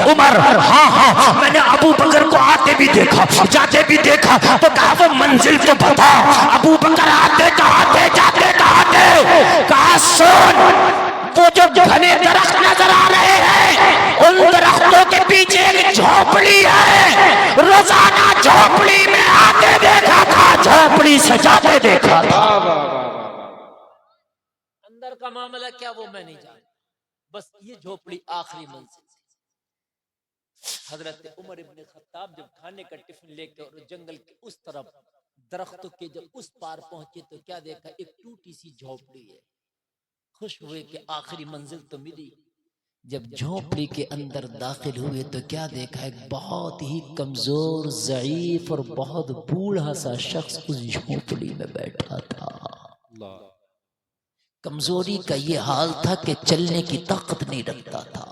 उमर, हाँ हाँ मैंने अबू बकर को आते भी देखा जाते भी देखा। तो कहा वो मंजिल तो बता। अबू बकर आते कहाते जाते कहाते। कहा सुन, वो जो घने दरख्त नजर आ रहे हैं उन दरख्तों के पीछे एक झोपड़ी है। रोजाना झोपड़ी में आते देखा था, झोपड़ी से जाते देखा था। अंदर का मामला क्या वो मैं नहीं जानता, बस ये झोपड़ी आखिरी मंजिल थी। हजरत उमर इब्ने खत्ताब जब खाने का टिफिन लेकर और जंगल के उस तरफ दरख्तों के जब उस पार पहुंचे तो क्या देखा, एक टूटी सी झोपड़ी है। खुश हुए कि आखिरी मंजिल तो मिली। जब झोपड़ी के अंदर दाखिल हुए तो क्या देखा, एक बहुत ही कमजोर, ज़ईफ और बहुत बूढ़ा सा शख्स उस झोपड़ी में बैठा था। कमजोरी का ये हाल था कि चलने की ताकत नहीं रखता था,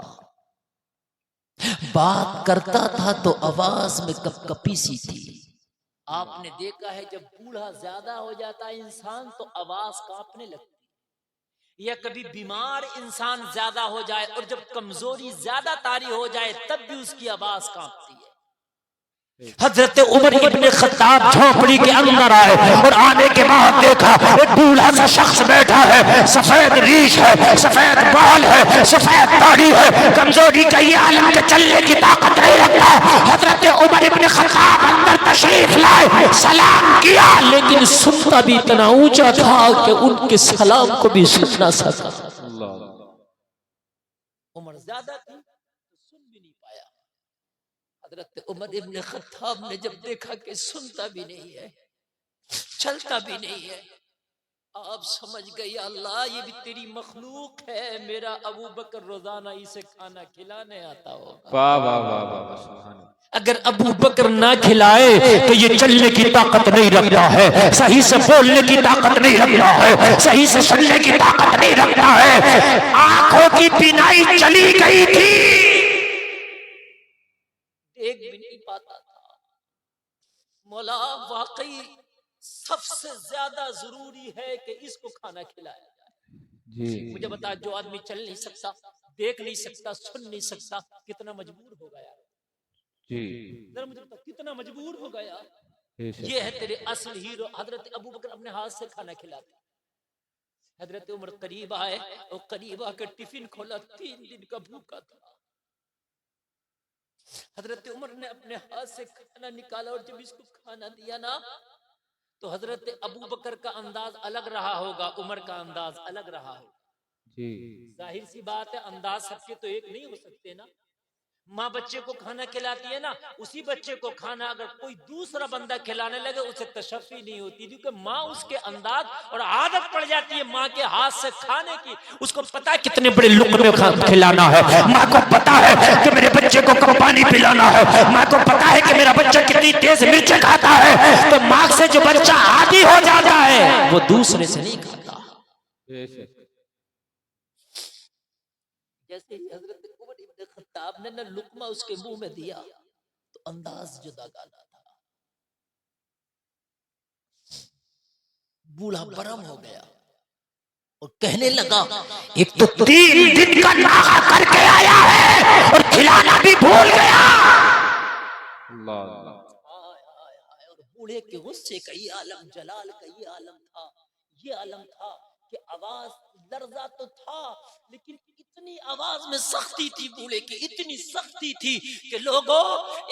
बात करता था तो आवाज में कपकपी सी थी। आपने देखा है जब बूढ़ा ज्यादा हो जाता है इंसान तो आवाज कांपने लगती है, या कभी बीमार इंसान ज्यादा हो जाए और जब कमजोरी ज्यादा तारी हो जाए तब भी उसकी आवाज कांपती है। हजरत उमर इब्ने खत्ताब झोपड़ी के अंदर आए और आने के बाद देखा एक बूढ़ा सा शख्स बैठा है, सफेद रीश है, सफेद बाल है, सफेद दाढ़ी है, कमजोरी का ये आलम के चलने की ताकत नहीं रखता। हजरत उमर इब्ने खत्ताब अंदर तशरीफ लाए, सलाम किया, लेकिन सुनता भी इतना ऊंचा था कि उनके सलाम को भी सुन ना सका। उम्र ज्यादा थी तो सुन भी नहीं पाया। हजरत उमर इब्ने खत्ताब ने जब देखा कि सुनता भी नहीं है, चलता भी नहीं है, आप समझ गए अल्लाह ये भी तेरी मखलूक है। मेरा अबू बकर रोजाना इसे खाना खिलाने आता होगा। वाह वाह वाह वाह। अगर अबू बकर ना खिलाए तो ये चलने की ताकत नहीं रखता है, सही से बोलने की ताकत नहीं रखता है, सही से सुनने की ताकत नहीं रखता है। आंखों की बिनाई चली गई थी, देख भी नहीं पाता था। मौला वाकई सबसे ज्यादा जरूरी है कि इसको खाना खिलाया जाए। मुझे बता, जो आदमी चल नहीं सकता, देख नहीं सकता, सुन नहीं सकता, कितना मजबूर हो गया जी। जरा मुझे बता कितना मजबूर हो गया। ये है तेरे असल हीरो। हजरत अबू बकर अपने हाथ से खाना खिलाते। हजरत उमर करीब आए और करीब आकर टिफिन खोला, 3 दिन का भूखा था। हजरत उमर ने अपने हाथ से खाना निकाला और जब इसको खाना दिया ना तो हजरत अबू बकर का अंदाज अलग रहा होगा, उमर का अंदाज अलग रहा होगा जी। जाहिर सी बात है, अंदाज सबके तो एक नहीं हो सकते ना। माँ बच्चे को खाना खिलाती है ना, उसी बच्चे को खाना अगर कोई दूसरा बंदा खिलाने लगे उसे तशफ़ी नहीं होती, क्योंकि माँ उसके अंदाज और आदत पड़ जाती है माँ के हाथ से खाने की। उसको पता है कितने बड़े लुक़मे खिलाना है, माँ को पता है कि मेरे बच्चे को कब पानी पिलाना है, माँ को पता है कि मेरा बच्चा कितनी तेज मिर्च खाता है। तो माँ से जो बच्चा आदी हो जाता है वो दूसरे से नहीं खाता। जैसे हजरत उमर इब्ने खत्ताब ने ना लुकमा उसके मुंह में दिया तो अंदाज जुदा गाना था। बूढ़ा बरम हो गया और कहने लगा, एक तो 3 दिन का नागा करके आया है और खिलाना भी भूल गया। और बूढ़े के गुस्से का ये आलम, जलाल का ये आलम था, ये आलम था कि आवाज लर्जा तो था लेकिन इतनी आवाज में सख्ती थी बूढ़े की, इतनी सख्ती थी कि लोगों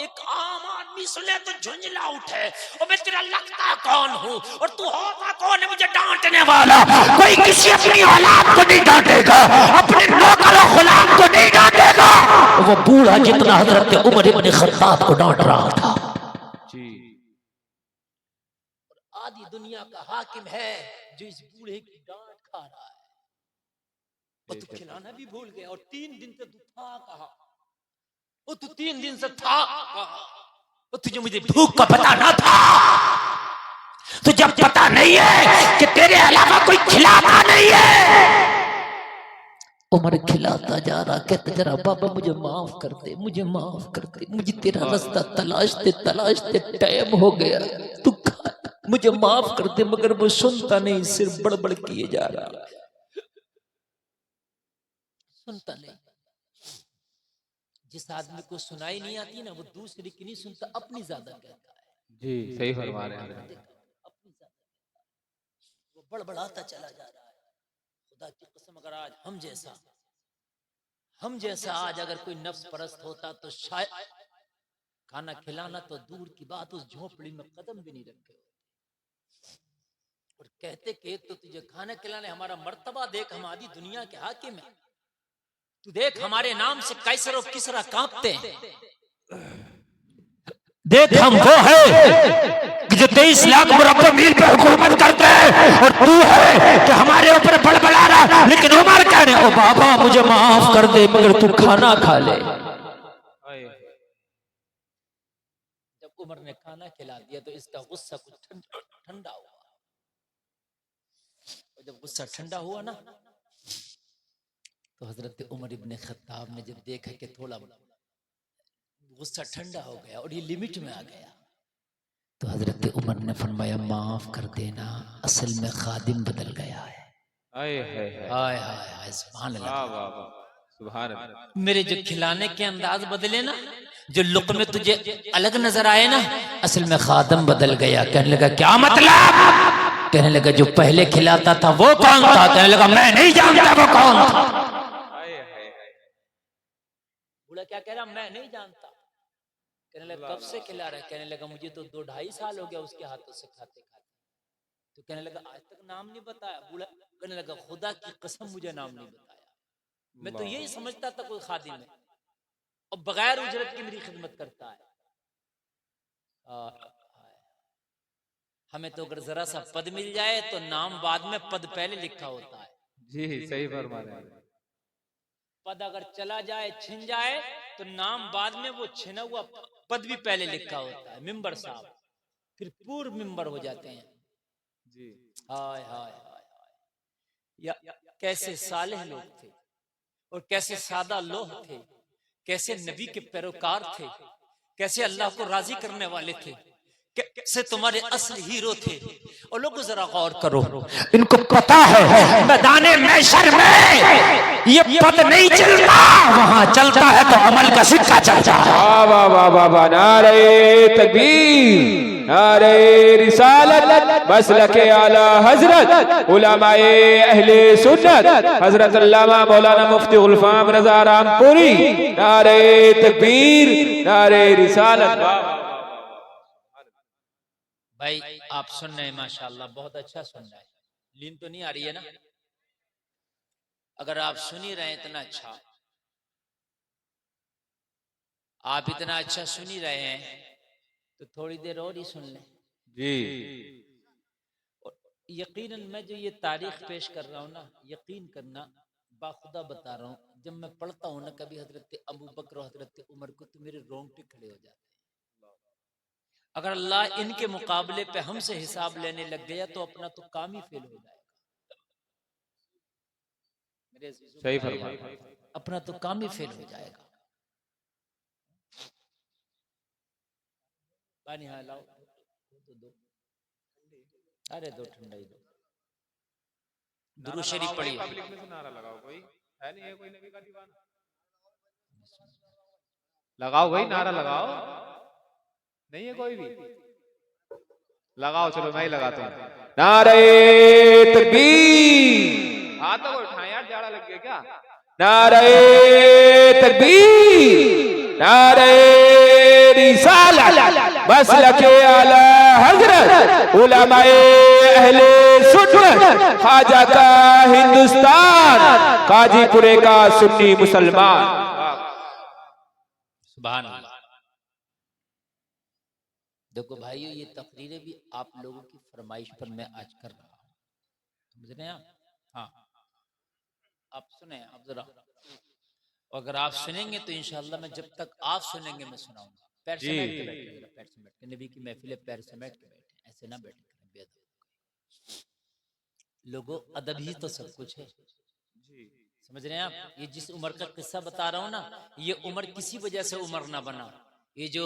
एक आम आदमी सुने तो झुंझला उठे। और मैं तेरा लगता कौन हूँ और तू होता कौन है मुझे डांटने वाला? कोई किसी अपनी औलाद को नहीं डांटेगा, अपने नौकर और गुलाम को नहीं डांटेगा। वो बूढ़ा जितना हजरत उमर इब्ने खत्ताब को डांट रहा था जी। और आधी दुनिया का हाकिम है जो इस बूढ़े की डांट खा रहा है और तू खिलाना भी भूल गया। और 3 दिन से तू था कहा, और तू 3 दिन से था कहा, और तुझे मुझे भूख का पता ना था, तुझे पता नहीं है कि तेरे अलावा कोई खिलाता नहीं है। उमर खिलाता जा रहा, कहते जरा बाबा मुझे माफ कर दे, मुझे माफ कर दे, मुझे तेरा रास्ता तलाशते तलाशते टाइम हो गया, तू खा, मुझे माफ कर दे। मगर वो सुनता नहीं, सिर्फ बड़बड़ किए जा रहा है, सुनता नहीं। जिस आदमी को सुनाई नहीं आती ना, वो दूसरे की नहीं सुनता, अपनी ज्यादा कहता है। जी सही फरमा रहे हैं। अपनी ज्यादा वो बड़बड़ाता चला जा रहा है। खुदा की कसम, अगर आज हम जैसा आज अगर कोई नफ्स परस्त होता तो शायद खाना खिलाना तो दूर की बात, उस झोपड़ी में कदम भी नहीं रखे होते। और कहते कि एक तो तुझे खाना खिलाने, हमारा मर्तबा देख, हम आधी दुनिया के हाकिम हैं, तू देख हमारे नाम से कैसर और किसरा कांपते हैं। देख हम वो है कि जो 23 लाख मुरब्बा मील पे हुकूमत करते हैं, और तू है कि हमारे ऊपर बड़बड़ा रहा। लेकिन उमर कह रहे, ओ बाबा मुझे माफ कर दे, मगर तू खाना खा ले। जब उमर ने खाना खिला दिया तो इसका गुस्सा कुछ ठंडा हुआ। और जब गुस्सा ठंडा हुआ ना, तो हजरत उमर इब्ने खत्ताब ने जब देखा कि थोड़ा गुस्सा ठंडा हो गया और ये लिमिट में आ गया, तो हजरत उमर ने फरमाया माफ कर देना, असल में खादिम बदल गया है। हाय हाय हाय हाय हाय, सुभान अल्लाह। वाह वाह वाह, सुभान अल्लाह। मेरे जो खिलाने के अंदाज बदले ना, जो लुक़मे तुझे अलग नजर आए ना, असल में खादिम बदल गया। कहने लगा क्या मतलब? कहने लगा जो पहले खिलाता था वो कौन था? कहने लगा मैं नहीं जानता वो कौन था। बूढ़ा क्या कह रहा, मैं नहीं जानता। कहने लगा कब से खिला रहा है? कहने लगा मुझे तो 2-2.5 साल हो गया उसके हाथों से खाते खाते। तो कहने लगा आज तक नाम नहीं बताया? बूढ़ा कहने लगा खुदा की कसम मुझे नाम नहीं बताया, मैं तो यही समझता था कोई खादिम है और बगैर उजरत की मेरी खिदमत करता है। हमें तो अगर जरा सा पद मिल जाए तो नाम बाद में, पद पहले लिखा होता है। जी सही फरमा रहे हैं। पद अगर चला जाए, छिन जाए, तो नाम बाद में, वो छिना हुआ पद भी पहले लिखा होता है। मिंबर साहब फिर पूर्व मिंबर हो जाते हैं। जी हाय हाय हाय हाय, या कैसे सालेह लोग थे और कैसे सादा लोग थे, कैसे नबी के पैरोकार थे, कैसे अल्लाह को राजी करने वाले थे, कैसे तुम्हारे असली हीरो थे। और लोगों जरा गौर करो, इनको पता है मैदाने मैशर में ये पद नहीं चलता, वहां चलता है तो अमल का सिक्का चलता है। वाह वाह वाह वाह वाह, नारे तकबीर, नारे रिसालत, मसलके आला हजरत, उलमाए अहले सुन्नत, हजरत अल्लामा मौलाना मुफ्ती गुलफाम रजा रामपुरी, नारे तकबीर, नारे रिसालत। भाई आप सुन रहे हैं माशाल्लाह, बहुत अच्छा सुन रहे हैं। लीन तो नहीं आ रही है ना? अगर आप सुन ही रहे हैं इतना अच्छा, आप इतना अच्छा सुन ही रहे हैं तो थोड़ी देर और ही सुन लें। जी यकीनन मैं जो ये तारीख पेश कर रहा हूँ ना, यकीन करना, बाखुदा बता रहा हूँ, जब मैं पढ़ता हूँ ना कभी हजरत अबू बकर और हजरत उमर को, तो मेरे रोंगटे खड़े हो जाते हैं। अगर अल्लाह इनके मुकाबले पे हमसे हिसाब लेने लग गया तो अपना तो काम ही फेल हो जाएगा। मेरे सही फरमा, अपना तो काम ही फेल हो जाएगा। पानी हाँ लाओ, दो, अरे दो ठंडा ही दो। दुरूद शरीफ पढ़िए। पब्लिक में से नारा लगाओ, कोई है नहीं है कोई नबी का दीवाना? लगाओ भाई, नारा लगाओ। नहीं है कोई भी? लगाओ, चलो मैं ही लगाता हूँ। नारे तकबीर, हाथ तो उठाए यार, जाड़ा लग गया क्या? नारे तकबीर, नारे रिसालत, मसलके आला हजरत, उलमाए अहले सुन्नत, ख्वाजा का हिंदुस्तान, काजीपुरे का सुन्नी मुसलमान। सुभान अल्लाह। देखो भाइयों, ये तकरीरें भी आप लोगों की फरमाइश पर मैं आज कर रहा हूँ, समझ रहे हैं आप? हाँ, आप सुने, आप जरा, अगर आप सुनेंगे तो इंशाल्लाह मैं, जब तक आप सुनेंगे मैं सुनाऊंगा। पैर समेट के बैठे, जरा पैर समेट के, नबी की महफिल है, पैर समेट के बैठे, ऐसे ना बैठे करें बेअदब लोगों। अदब ही तो सब कुछ है, समझ रहे हैं आप? ये जिस उम्र का किस्सा बता रहा हूँ ना, ये उम्र किसी वजह से उम्र ना बना। ये जो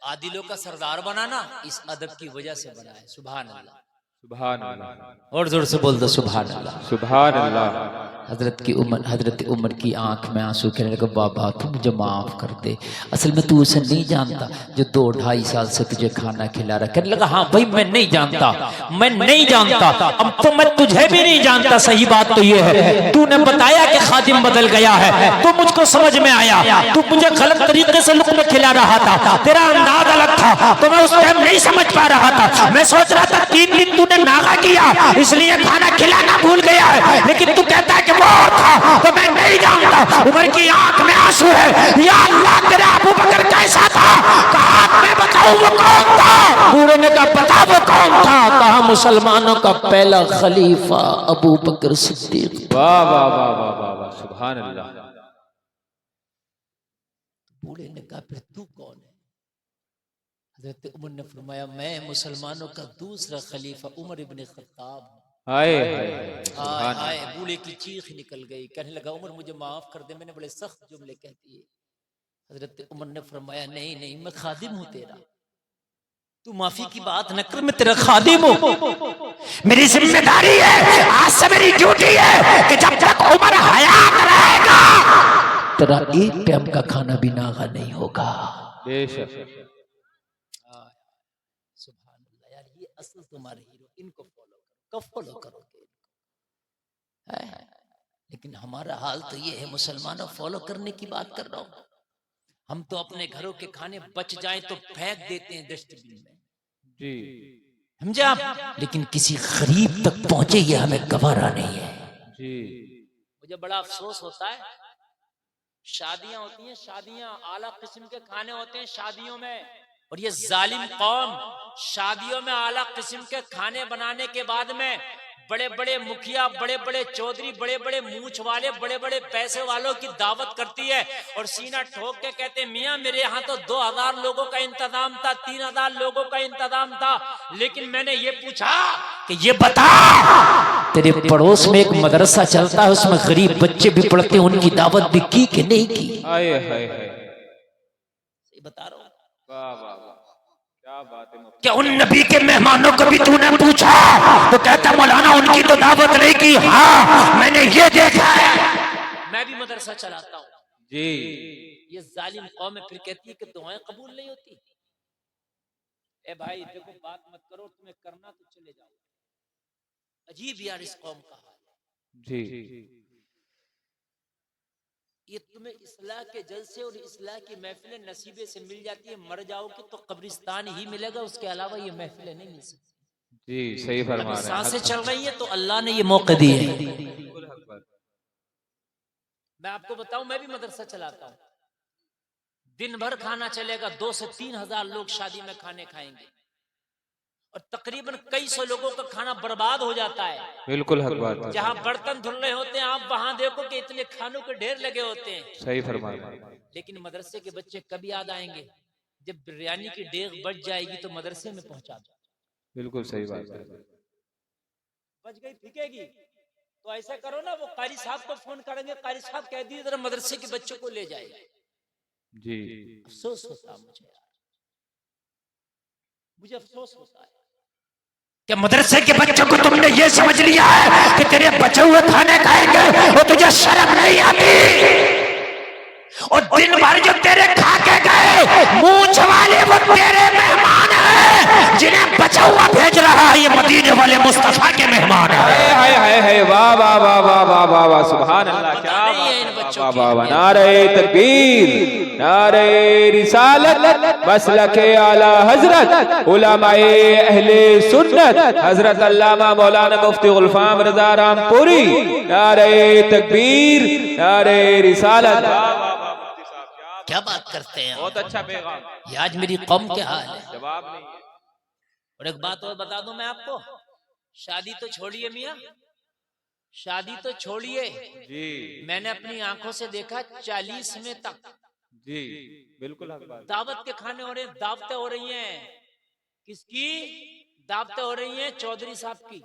आदिलों का सरदार बना ना, इस अदब की वजह से बना है। सुभान अल्लाह, सुभान अल्लाह, और जोर से बोल दो सुभान अल्लाह। सुभान अल्लाह। हजरत उमर की आंख में आंसू कहने लगा, बाबा तू मुझे माफ कर दे, असल में तू उसे नहीं जानता जो 2-2.5 साल से तुझे खाना खिला रहा। कहने लगा, हाँ भाई मैं नहीं जानता, मैं नहीं जानता, अब तो मैं तुझे भी नहीं जानता। सही बात तो ये है, तूने बताया कि खादिम बदल गया है तो मुझको समझ में आया, तू मुझे गलत तरीके से लुक़्मे खिला रहा था, तेरा अंदाज अलग था, तो मैं उस टाइम नहीं समझ पा रहा था। मैं सोच रहा था 3 दिन तूने नागा किया इसलिए खाना खिलाना भूल गया है, लेकिन तू कहता है कि वो था तो मैं नहीं जानता। उमर की आंख में आंसू है, या अल्लाह तेरा अबू बकर कैसा था? कहा मैं बताऊं वो कौन था? बूढ़े ने कहा बता वो कौन था? कहा मुसलमानों का पहला खलीफा अबू बकर सिद्दीक। वाह वाह वाह वाह वाह वाह, सुभान अल्लाह। बूढ़े ने कहा फिर तू कौन है? हजरत उमर ने फरमाया मैं मुसलमानों का दूसरा खलीफा उमर इब्न खत्ताब। हाय हाय हाय, बूढ़े की चीख निकल गई। कहने लगा उमर मुझे माफ कर दे, मैंने बड़े सख्त जुमले कह दिए। हजरत उमर ने फरमाया नहीं नहीं, मैं खादिम हूं तेरा, तू माफी की बात न कर, मैं तेरा खादिम हूं। मेरी जिम्मेदारी है, आज से मेरी ड्यूटी है कि जब तक उमर हयात रहेगा तेरा एक टाइम का खाना भी नागा नहीं होगा। बेशक। सुभान अल्लाह यार, ये असल तुम्हारे हीरो, इनको फॉलो करो। कब फॉलो करोगे इनको? लेकिन हमारा हाल तो ये है, मुसलमानों फॉलो करने की बात कर रहा हूं, हम तो अपने घरों के खाने बच जाएं तो फेंक देते हैं डस्टबिन में जी, समझे आप, लेकिन किसी गरीब तक पहुंचे ये हमें गवारा नहीं है जी। मुझे बड़ा अफसोस होता है, शादियां होती हैं, शादियां आला किस्म के खाने होते हैं शादियों में, और ये जालिम कौम शादियों में आला किस्म के खाने बनाने के बाद में बड़े बड़े मुखिया, बड़े बड़े चौधरी, बड़े बड़े मूछ वाले, बड़े बड़े पैसे वालों की दावत करती है और सीना ठोक के कहते हैं मियां मेरे यहाँ तो 2000 लोगों का इंतजाम था, 3000 लोगों का इंतजाम था, लेकिन मैंने ये पूछा कि ये बता तेरे पड़ोस में एक मदरसा चलता है, उसमें गरीब बच्चे भी पढ़ते हैं, उनकी दावत भी की कि नहीं की? हाय हाय हाय, सही बता रहा हूँ। वाह वाह वाह, क्या बात है। क्या उन नबी के मेहमानों को भी तूने पूछा? तो कहता मौलाना उनकी तो दावत नहीं की। हाँ मैंने ये देखा है, मैं भी मदरसा चलाता हूँ जी। ये जालिम कौम फिर कहती है कि दुआएं कबूल नहीं होती। ए भाई देखो बात मत करो, तुम्हें करना तो चले जाओ। अजीब यार इस कौम का हाल है जी। ये तुम्हें इस्लाह के जलसे और इस्लाह की महफिलें नसीबे से मिल जाती है, मर जाओगे तो कब्रिस्तान ही मिलेगा, उसके अलावा ये महफिलें नहीं मिल सकती। जी सही फरमा रहे हैं। सांसें चल रही है तो अल्लाह ने ये मौके दिए हैं। मैं आपको बताऊं, मैं भी मदरसा चलाता हूं, दिन भर खाना चलेगा, 2 से 3 हजार लोग शादी में खाने खाएंगे और तकरीबन कई सौ लोगों का खाना बर्बाद हो जाता है। बिल्कुल हक बात है। जहां बर्तन धुल रहे होते हैं आप वहां देखो कि इतने खानों के ढेर लगे होते हैं। सही फरमा रहे हैं। लेकिन मदरसे के बच्चे कब याद आएंगे? जब बिरयानी की डेग बच जाएगी तो मदरसे में पहुंचा दो। बिल्कुल सही बात है। बच गई फिकेगी तो ऐसा करो ना, वो कारी साहब को फोन करेंगे, कारी साहब कह दिए जरा मदरसे के बच्चों को ले जाए। जी अफसोस होता मुझे यार, मुझे अफसोस होता है क्या मदरसे के बच्चों को तुमने ये समझ लिया है कि तेरे बचे हुए खाने खाएंगे और तुझे शर्म नहीं आती? और दिन भर जो तेरे खा के गए मूंछ वाले वो तेरे मेहमान हैं, जिन्हें बचा हुआ भेज रहा है ये मदीने वाले मुस्तफा के मेहमान हैं। हाय हाय हाय, वाह वाह वाह वाह वाह वाह वाह, सुभान अल्लाह, क्या वाह वाह वाह। नारे तकबीर, नारे रिसालत, मसलके आला हजरत, उलमाए अहले सुन्नत, हजरत अल्लामा मौलाना मुफ्ती गुलफाम रजा रामपुरी। नारे तकबीर, नारे रिसालत। क्या बात करते हैं। बहुत अच्छा पैगाम, ये आज मेरी कौम के हाल है। जवाब नहीं है। और एक बात और बता दूं मैं आपको, शादी तो छोड़िए मियाँ, शादी तो छोड़िए, जी मैंने अपनी आंखों से देखा 40वें तक जी बिल्कुल हक बात। दावत के खाने हो रहे हैं, दावतें हो रही हैं। किसकी दावतें हो रही हैं? चौधरी साहब की।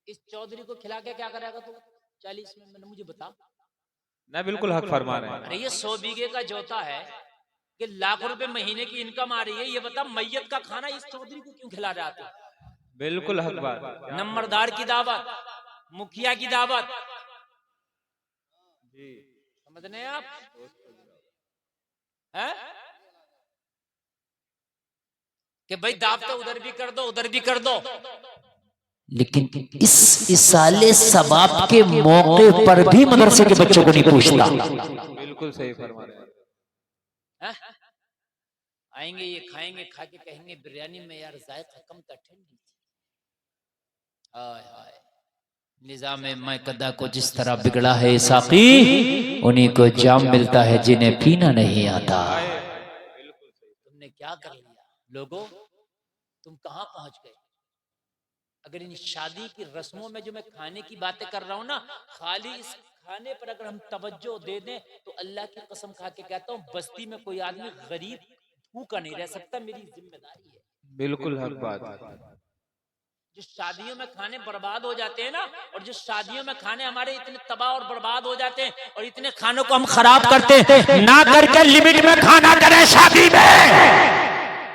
इस चौधरी को खिला के क्या करेगा तू 40 में? मैंने मुझे बता ना, बिल्कुल हक फरमा रहे हैं। अरे ये 100 बीघे का जोता है कि लाख रुपए महीने की इनकम आ रही है, ये बता मैयत का खाना इस चौधरी को क्यों खिला रहा था? बिल्कुल हक बात। नंबरदार की दावत, मुखिया की दावत, समझ रहे हैं आप? है कि भाई दावत उधर भी कर दो, उधर भी कर दो, लेकिन इस इसाले सबाब के मौके पर भी मदरसे के बच्चों को नहीं पूछता। बिल्कुल सही फरमा रहे हैं। है? आएंगे ये खाएंगे, खा के कहेंगे बिरयानी में यार जायका कम था, ठंडी थी। हाय हाय, निजाम मैकदा को जिस तरह बिगड़ा है साकी, उन्हीं को जाम मिलता है जिन्हें पीना नहीं आता। तुमने क्या कर लिया लोगों, तुम कहां पहुंच गए? अगर इन शादी की रस्मों में जो मैं खाने की बातें कर रहा हूं ना, खाली इस खाने पर अगर हम तवज्जो दे दें तो अल्लाह की कसम खा के कहता हूं बस्ती में कोई आदमी गरीब भूखा नहीं रह सकता, मेरी जिम्मेदारी है। बिल्कुल हक बात। जो शादियों में खाने बर्बाद हो जाते हैं ना, और जो शादियों में खाने हमारे इतने तबाह और बर्बाद हो जाते हैं, और इतने खानों को हम खराब करते हैं, ना करके लिमिट में खाना करें शादी में।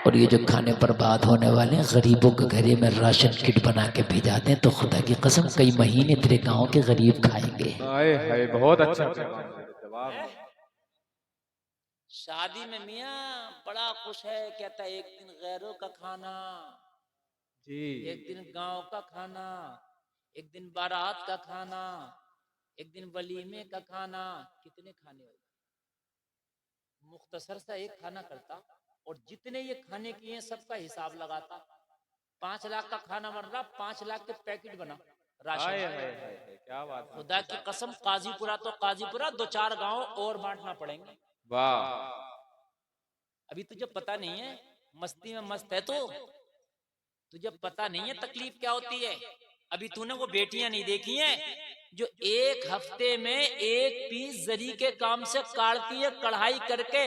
और ये जो खाने बर्बाद होने वाले हैं, गरीबों के घरे में राशन किट बना के भिजाते हैं, तो खुदा की कसम कई महीने तेरे गांव के गरीब खाएंगे। आए हाय, बहुत अच्छा जवाब। शादी में मियाँ बड़ा खुश है, कहता है एक दिन गैरों का खाना जी, एक दिन गांव का खाना, एक दिन बारात का खाना, एक दिन वलीमे का खाना। कितने खाने हो? मुख्तसर सा एक खाना करता और जितने ये खाने किए हैं सबका हिसाब लगाता। 5 लाख का खाना बन रहा, 5 लाख के पैकेट बना राशन। आए हाय हाय, क्या बात है। खुदा की कसम, काजीपुरा तो काजीपुरा, 2-4 गांव और बांटना पड़ेंगे। वाह, अभी तुझे पता नहीं है, मस्ती में मस्त है तो तुझे पता नहीं है तकलीफ क्या होती है। अभी तूने वो बेटियां नहीं देखी हैं जो एक हफ्ते में एक पीस जरी के काम से काटती है, कढ़ाई करके।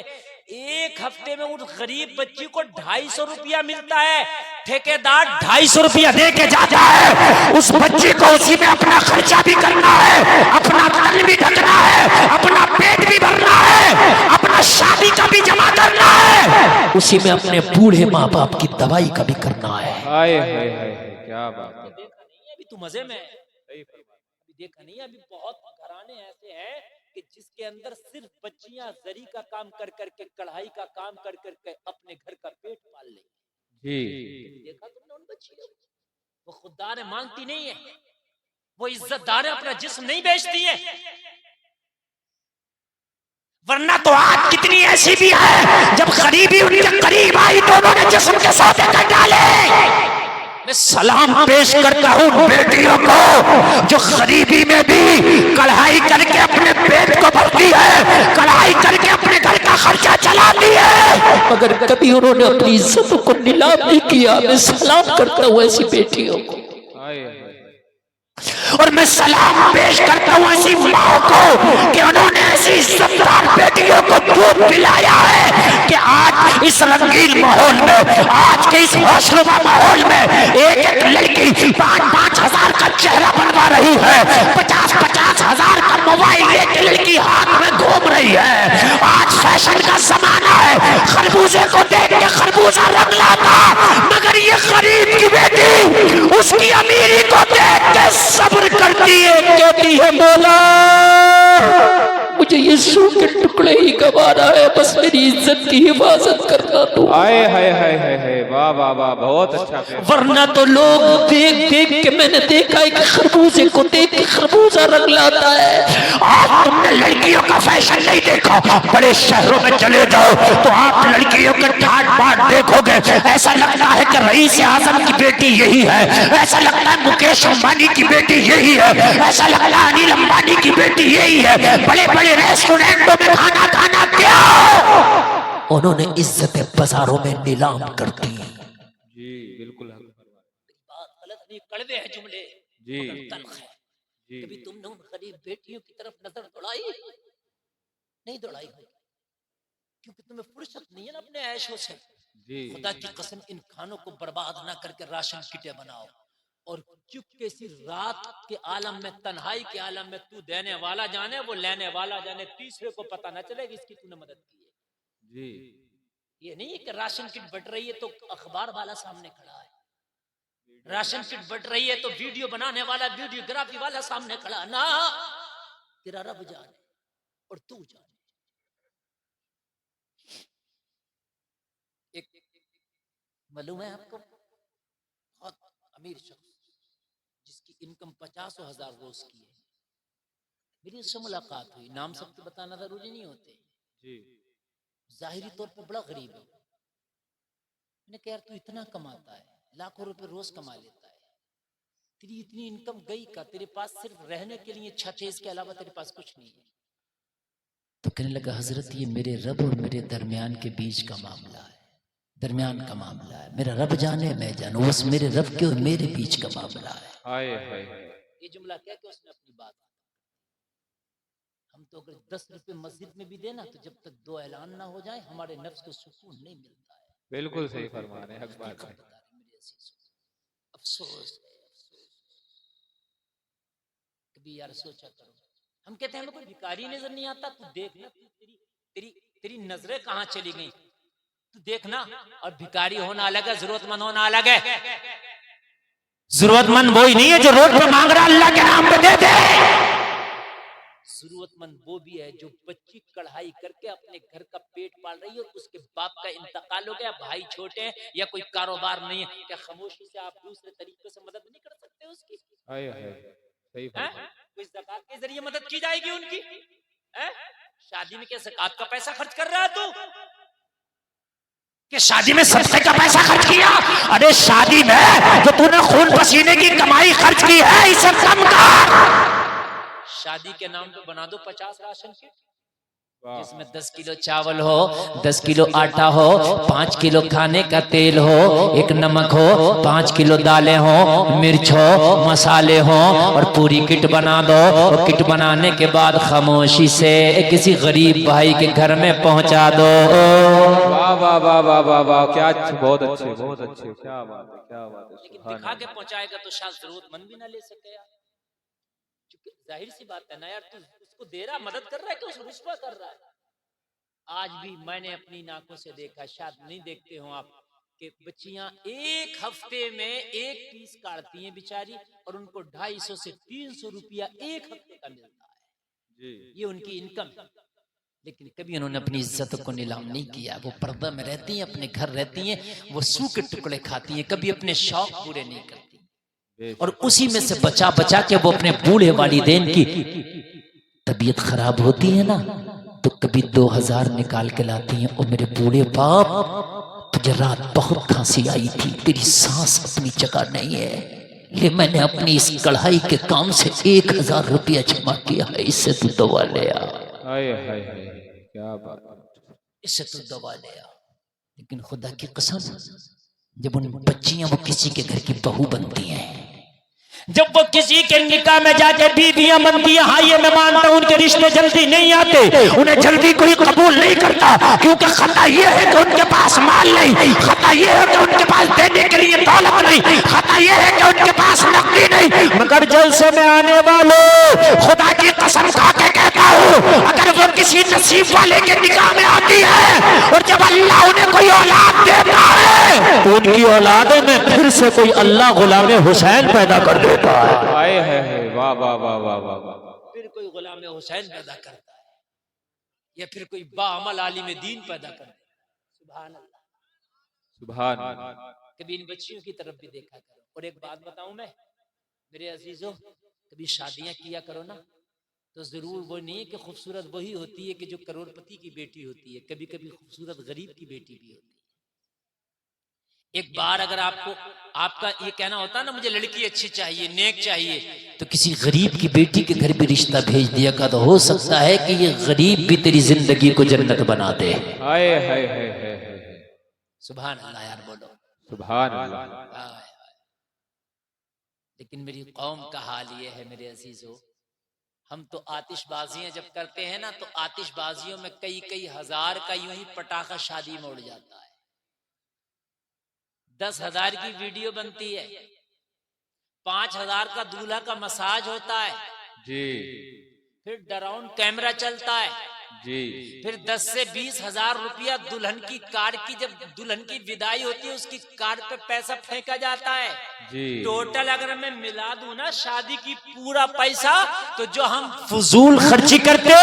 एक हफ्ते में उस गरीब बच्ची को 250 रुपया मिलता है। ठेकेदार 250 रुपया दे के जाता है, उस बच्ची को उसी में अपना खर्चा भी करना है, अपना तन भी ढकना है, अपना पेट भी भरना है, अपना शादी का भी जमा करना है, उसी में अपने बूढ़े माँ बाप की दवाई का भी करना है। आए हाय हाय, क्या बात है। देखा नहीं है अभी तू मजे में? अभी देखा नहीं है? अभी बहुत घराने ऐसे हैं कि जिसके अंदर सिर्फ बच्चियां जरी का काम कर करके, कढ़ाई का काम कर करके अपने घर का पेट पाल ले। जी, देखा तुमने उन बच्चियों को? वो खुददार मांगती नहीं है, वो इज्जतदार अपना जिस्म नहीं बेचती है। वरना तो आज कितनी ऐसी भी है जब गरीबी उनके करीब आई तो उन्होंने जिस्म के सौदे कर डाले। मैं सलाम पेश करता हूँ बेटियों को जो गरीबी में भी कढ़ाई करके अपने पेट को भरती है, कढ़ाई करके अपने घर का खर्चा चलाती है, मगर कभी उन्होंने अपनी इज्जत को नीलाम नहीं किया। मैं सलाम करता हूँ ऐसी बेटियों को, आए हाय, और मैं सलाम पेश करता हूँ ऐसी माँ को कि उन्होंने ऐसी इज्जतदार बेटियों को दूध पिलाया है कि आज इस रंगीन माहौल में, आज के इस होशरुबा माहौल में एक एक लड़की 5-5 हजार का चेहरा बनवा रही है, 50-50 हजार का मोबाइल एक लड़की हाथ में घूम रही है। आज फैशन का जमाना है, खरबूजे को देख के खरबूजा रंग लाता, मगर ये गरीब की बेटी उसकी अमीरी को देख के सब्र करती है, कहती है मौला मुझे यीशु के टुकड़े ही गवारा है, बस मेरी इज्जत की हिफाजत करना तो। आए हाय हाय हाय हाय, वाह वाह वाह, बहुत अच्छा। वरना तो लोग देख देख के, मैंने देखा है कि खरबूजे को देख के खरबूजा रंग लाता है। आज तुमने लड़कियों का फैशन नहीं देखा, बड़े शहरों में चले जाओ तो आप लड़कियों के ठाट बाट देखोगे, ऐसा लगता है कि रईस आजम की बेटी यही है, ऐसा लगता है मुकेश अंबानी की बेटी यही है, ऐसा लगता है अनिल अंबानी की बेटी यही है। बड़े बड़े रेस्टोरेंटों में खाना खाना क्या उन्होंने इज्जतें बाजारों में नीलाम कर दी। जी, बिल्कुल हक। बात गलत नहीं, कड़वे हैं जुमले, जी, तल्ख है। जी, कभी तुमने उन गरीब बेटियों की तरफ नजर दौड़ाई? नहीं दौड़ाई होगी, क्योंकि तुम्हें फुर्सत नहीं है ना अपने ऐशों से। जी, खुदा की कसम, इन खानों को बर्बाद ना करके राशन किटे बनाओ, और चुपके सी रात के आलम में, तन्हाई के आलम में, तू देने वाला जाने वो लेने वाला जाने, तीसरे को पता ना चले कि इसकी तूने मदद की है। जी, ये नहीं है कि राशन किट बट रही है तो अखबार वाला सामने खड़ा है। राशन किट बट रही है तो वीडियो बनाने वाला, वीडियोग्राफी वाला सामने खड़ा ना, तेरा रब जाने और तू जाने। एक मालूम है आपको, बहुत अमीर शख्स जिसकी इनकम 50,000 रोज की है, मेरी उससे मुलाकात हुई। नाम सबको बताना जरूरी नहीं होते जी। जाहिरी तौर पर बड़ा गरीब है। मैंने कहा यार तू इतना कमाता है, लाखों रुपए रोज कमा लेता है, तेरी इतनी इनकम गई का, तेरे पास सिर्फ रहने के लिए छत है, इसके अलावा तेरे पास कुछ नहीं है। तो कहने लगा हजरत ये मेरे रब और मेरे दरमियान के बीच का मामला है, दरमियान का मामला है, मेरा रब जाने मैं जानू, बस मेरे रब के और मेरे बीच का मामला है। हाय हाय। ये जुमला क्या कि उसने अपनी बात, हम तो अगर 10 रुपए मस्जिद में भी देना तो जब तक 2 ऐलान ना हो जाए हमारे नफ्स को सुकून नहीं मिलता है। बिल्कुल सही फरमा रहे हैं, हक बात है। अफसोस कभी यार सोचा करो, हम कहते हैं हमें कोई भिखारी नजर नहीं आता, तू देखना तेरी तेरी तेरी नजरें कहाँ चली गई, तू देखना। और भिखारी होना अलग है, जरूरतमंद होना अलग है। जरूरतमंद वही नहीं है जो रोड पे मांग रहा अल्लाह के नाम पे दे दे। जरूरतमंद वो भी है जो बच्ची कढ़ाई करके अपने घर का पेट पाल रही है और उसके बाप का इंतकाल हो गया, भाई छोटे हैं या कोई कारोबार नहीं है, क्या खामोशी से आप दूसरे तरीके से मदद नहीं कर सकते उसकी? हाय हाय, सही फरमा। कोई ज़कात के जरिए मदद की जाएगी उनकी? शादी में क्या ज़कात का पैसा खर्च कर रहा है तू? कि शादी में सस्ते का पैसा खर्च किया? अरे शादी में जो तूने खून पसीने की कमाई खर्च की है इसे कम कर। शादी के नाम पे बना दो 50 राशन किट, जिसमें 10 किलो चावल हो, 10 किलो आटा हो, 5 किलो खाने का तेल हो, 1 नमक हो, 5 किलो दालें हो, मिर्च हो, मसाले हो, और पूरी किट बना दो। और किट बनाने के बाद खामोशी से किसी गरीब भाई के घर में पहुंचा दो। वाह वाह वाह वाह वाह वाह, क्या अच्छे, बहुत अच्छे, बहुत अच्छे, क्या बात है, क्या बात है। लेकिन दिखा के पहुंचाएगा तो शायद जरूरतमंद भी ना ले सके यार। जाहिर सी बात है ना यार, तू उसको दे रहा, मदद कर रहा है कि उसको रुस्वा कर रहा है। आज भी मैंने अपनी नाकों से देखा, शायद नहीं देखते हो आप, कि बच्चियां 1 हफ्ते में 1 पीस काटती हैं बेचारी, और उनको 250 से 300 रुपया 1 हफ्ते का मिलता है जी। ये उनकी इनकम है। लेकिन कभी उन्होंने अपनी इज्जत को नीलाम नहीं किया। वो पर्दा में रहती हैं, अपने घर रहती हैं, वो सूखे टुकड़े खाती हैं, कभी अपने शौक पूरे नहीं करती, और उसी में से बचा बचा के वो अपने बूढ़े वालिदैन की तबीयत खराब होती है ना, तो कभी 2000 निकाल के लाती हैं। और मेरे बूढ़े बाप, तुझे रात बहुत खांसी आई थी, तेरी सांस अपनी जगह नहीं है, ले मैंने अपनी इस कढ़ाई के काम से 1000 रुपया जमा किया है, इससे तू दवा ले आ। हाय हाय हाय, क्या बात, इससे तू दवा ले आ। लेकिन खुदा की कसम, जब उन बच्चियां वो किसी के घर की बहू बनती हैं, जब वो किसी के निकाह में जाके बीवियां बनती हैं, हाँ ये मैं मानता हूं उनके रिश्ते जल्दी नहीं आते, उन्हें जल्दी कोई कबूल नहीं करता, क्योंकि खता ये है कि उनके पास माल नहीं, खता ये है कि उनके पास देने के लिए दौलत नहीं, खता ये है कि उनके पास नकदी नहीं। मगर जलसे में आने वालों, खुदा की कसम खा के कहता हूँ, अगर वो किसी नसीब वाले के निकाह में आती है और जब अल्लाह उन्हें कोई औलाद देता है तो उनकी औलादों में फिर से कोई अल्लाह गुलाम हुसैन पैदा कर देता है। हाय हाय हाय, वाह वाह वाह वाह वाह वाह। फिर कोई गुलाम हुसैन पैदा करता है, या फिर कोई बाअमल आलिम दीन पैदा करता है। सुभान अल्लाह, सुभान। कभी इन बच्चियों की तरफ भी देखा करो। और एक बात बताऊं मैं, मेरे अजीजों, कभी शादियां किया करो ना, तो जरूर वो नहीं है कि खूबसूरत वही होती है कि जो करोड़पति की बेटी होती है, कभी कभी खूबसूरत गरीब की बेटी भी होती है। एक बार अगर आपको, आपका ये कहना होता है ना मुझे लड़की अच्छी चाहिए, नेक चाहिए, तो किसी गरीब की बेटी के घर भी रिश्ता भेज दिया का, तो हो सकता है कि ये गरीब भी तेरी जिंदगी को जन्नत बना दे। हाय हाय हाय हाय, सुभान अल्लाह यार, बोलो सुभान अल्लाह। लेकिन मेरी कौम का हाल ये है मेरे अजीजों, हम तो आतिशबाजियां जब करते हैं ना, तो आतिशबाजियों में कई कई हजार का यूं ही पटाखा शादी में उड़ जाता है। 10,000 की वीडियो बनती है, 5,000 का दूल्हा का मसाज होता है जी, फिर डराउन कैमरा चलता है, जी। फिर 10 से 20 हजार रुपया दुल्हन की कार की, जब दुल्हन की विदाई होती है उसकी कार पे पैसा फेंका जाता है। जी। टोटल अगर मैं मिला दूं ना शादी की पूरा पैसा, तो जो हम फजूल खर्ची करते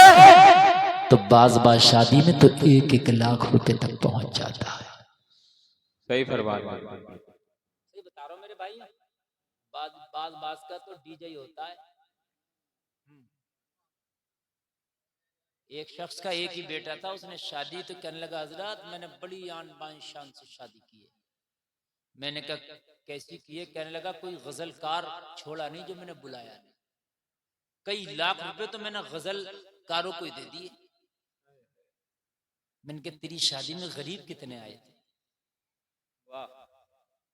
तो बाज शादी में तो 1-1 लाख रुपए तक पहुंच जाता है। सही फरमा रहे हैं। सही बता रहा हूं मेरे भाई। बाज का तो डीजे ही होता है। एक शख्स का एक ही बेटा था, उसने शादी तो कहने लगा हजरत मैंने बड़ी आन बान शान से शादी की है। मैंने कहा कैसी की है? कहने लगा कोई गजलकार छोड़ा नहीं जो मैंने बुलाया नहीं। कई लाख रुपए तो मैंने गजलकारों को ही दे दिए। मैंने कहा तेरी शादी में गरीब कितने आए थे?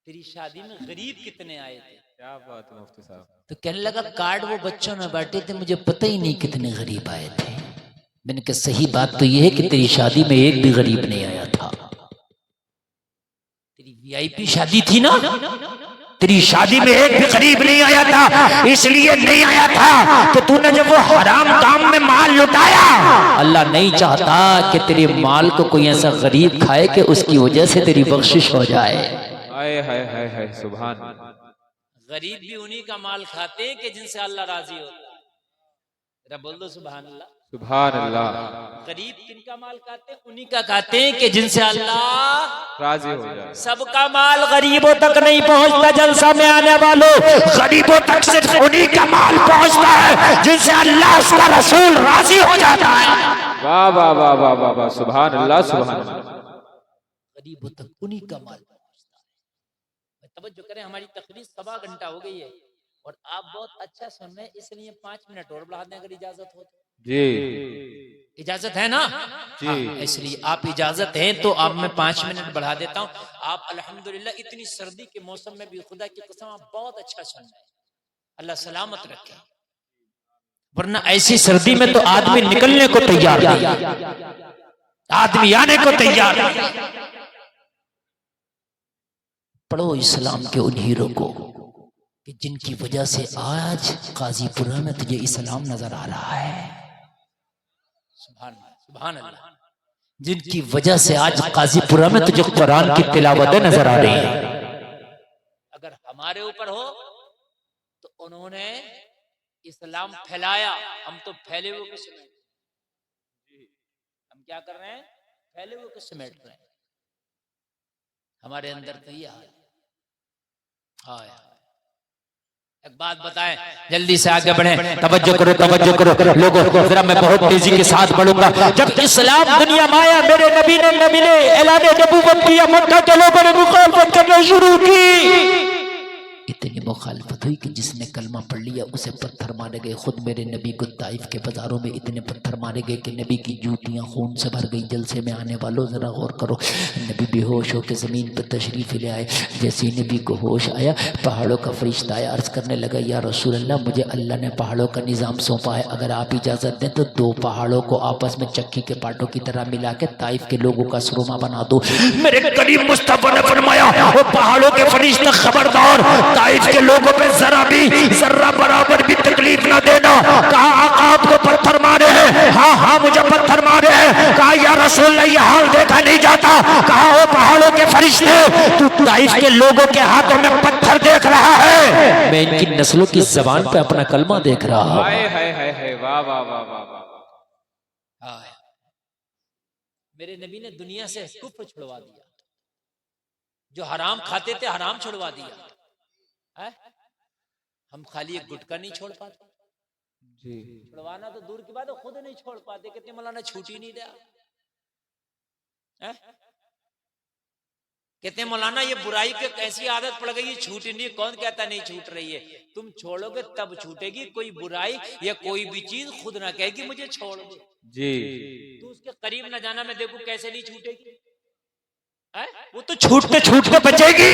तेरी शादी में गरीब कितने आए थे? क्या बात है मुफ्ती साहब। तो कहने लगा कार्ड वो बच्चों में बांटे थे, मुझे पता ही नहीं कितने गरीब आए थे। मैंने कहा सही बात तो यह है कि तेरी शादी में एक भी गरीब नहीं आया था। तेरी वीआईपी शादी थी ना, तेरी शादी में एक भी गरीब नहीं आया था। इसलिए नहीं आया था कि तूने जब वो हराम काम में माल लुटाया, अल्लाह नहीं चाहता कि तेरे माल को कोई ऐसा गरीब खाए कि उसकी वजह से तेरी बख्शिश हो जाए। हाय हाय हाय हाय सुभान। गरीब भी उन्हीं का माल खाते हैं कि जिनसे अल्लाह राजी होता है। जरा बोल दो सुभान अल्लाह। सुभान अल्लाह। गरीब किनका माल खाते हैं? उन्हीं का खाते हैं कि जिनसे अल्लाह राजी हो जाए। सबका माल गरीबों तक नहीं पहुंचता। जलसा में आने वालों, गरीबों तक सिर्फ उन्हीं का माल पहुंचता है जिनसे अल्लाह उसका रसूल राजी हो जाता है। वाह वाह वाह वाह वाह वाह सुभान अल्लाह सुभान अल्लाह। गरीबों तक उन्हीं का माल पहुंचता है। तवज्जो करें, हमारी तकरीर 1.25 घंटा हो गई है और आप बहुत अच्छा सुन रहे हैं, इसलिए 5 मिनट और बढ़ा दें अगर इजाजत हो तो। जी इजाजत है ना? जी। हाँ, इसलिए आप इजाजत है तो आप मैं 5 मिनट बढ़ा देता हूँ। आप अल्हम्दुलिल्लाह इतनी सर्दी के मौसम में भी खुदा की कसम आप बहुत अच्छा सुन रहे हैं। अल्लाह सलामत रखे, वरना ऐसी सर्दी में तो आदमी निकलने को तैयार नहीं, आदमी आने को तैयार नहीं। पढ़ो इस्लाम के उन हीरो को कि जिनकी वजह से आज काजीपुरा में तुझे इस्लाम नजर आ रहा है। सुभान अल्लाह। जिनकी वजह से आज काजीपुरा में तुझे कुरान की तिलावतें नजर आ रही है। अगर हमारे ऊपर हो तो उन्होंने इस्लाम फैलाया, हम तो फैले हुए को समेट, हम क्या कर रहे हैं? फैले हुए को समेट रहे हैं। हमारे अंदर तो ये हाल। हाँ, एक बात बताएं, जल्दी से आगे बढ़े। तवज्जो करो लोगों, जरा मैं बहुत तेजी के साथ बढ़ूंगा। जब इस्लाम दुनिया में आया, मेरे नबी ने ऐलान नबूवत किया, मक्का के लोगों ने मुखालफत करना शुरू की। इतनी मुखालफत हुई कि जिसने कलमा पढ़ लिया उसे पत्थर मारे गए। खुद मेरे नबी को ताइफ के बाजारों में इतने पत्थर मारे गए कि नबी की जूतियां खून से भर गई। जलसे में आने वालों जरा गौर करो, नबी बेहोश होकर ज़मीन पर तशरीफ ले आए। जैसे ही नबी को होश आया, पहाड़ों का फरिश्ता आया, अर्ज़ करने लगा या रसूल अल्लाह, मुझे अल्लाह ने पहाड़ों का निज़ाम सौंपा है, अगर आप इजाज़त दें तो 2 पहाड़ों को आपस में चक्की के पाटों की तरह मिला के ताइफ के लोगों का सुरमा बना दो। मेरे करीम मुस्तफा ने फरमाया, वो पहाड़ों के फरिश्ते खबरदार, ताइफ के लोगों पे जरा बराबर भी तकलीफ ना देना। कहा आका आपको पत्थर मारे हैं? हाँ मुझे पत्थर मारे हैं। कहा या रसूल अल्लाह ये हाल देखा नहीं जाता। कहा वो पहाड़ों के फरिश्ते, तू ताइफ के लोगों के हाथों में पत्थर देख रहा है, मैं इनकी नस्लों की जबान पे अपना कलमा देख रहा हूं। वाह वाह वाह वाह। मेरे नबी ने दुनिया से कुफ्र छुड़वा दिया, जो हराम खाते थे हराम छुड़वा दिया है? हम खाली एक गुटका नहीं छोड़ पाते जी। छुड़वाना तो दूर की बात है, खुद नहीं छोड़ पाते। कितने मौलाना छूट ही नहीं दिया है? कहते मौलाना ये बुराई की कैसी आदत पड़ गई, छूट ही नहीं। कौन कहता नहीं छूट रही है? तुम छोड़ोगे तब छूटेगी। कोई बुराई या कोई भी चीज खुद ना कहेगी मुझे छोड़ दे जी। तू उसके करीब ना जाना, मैं देखू कैसे नहीं छूटेगी है? वो तो छूटते बचेगी।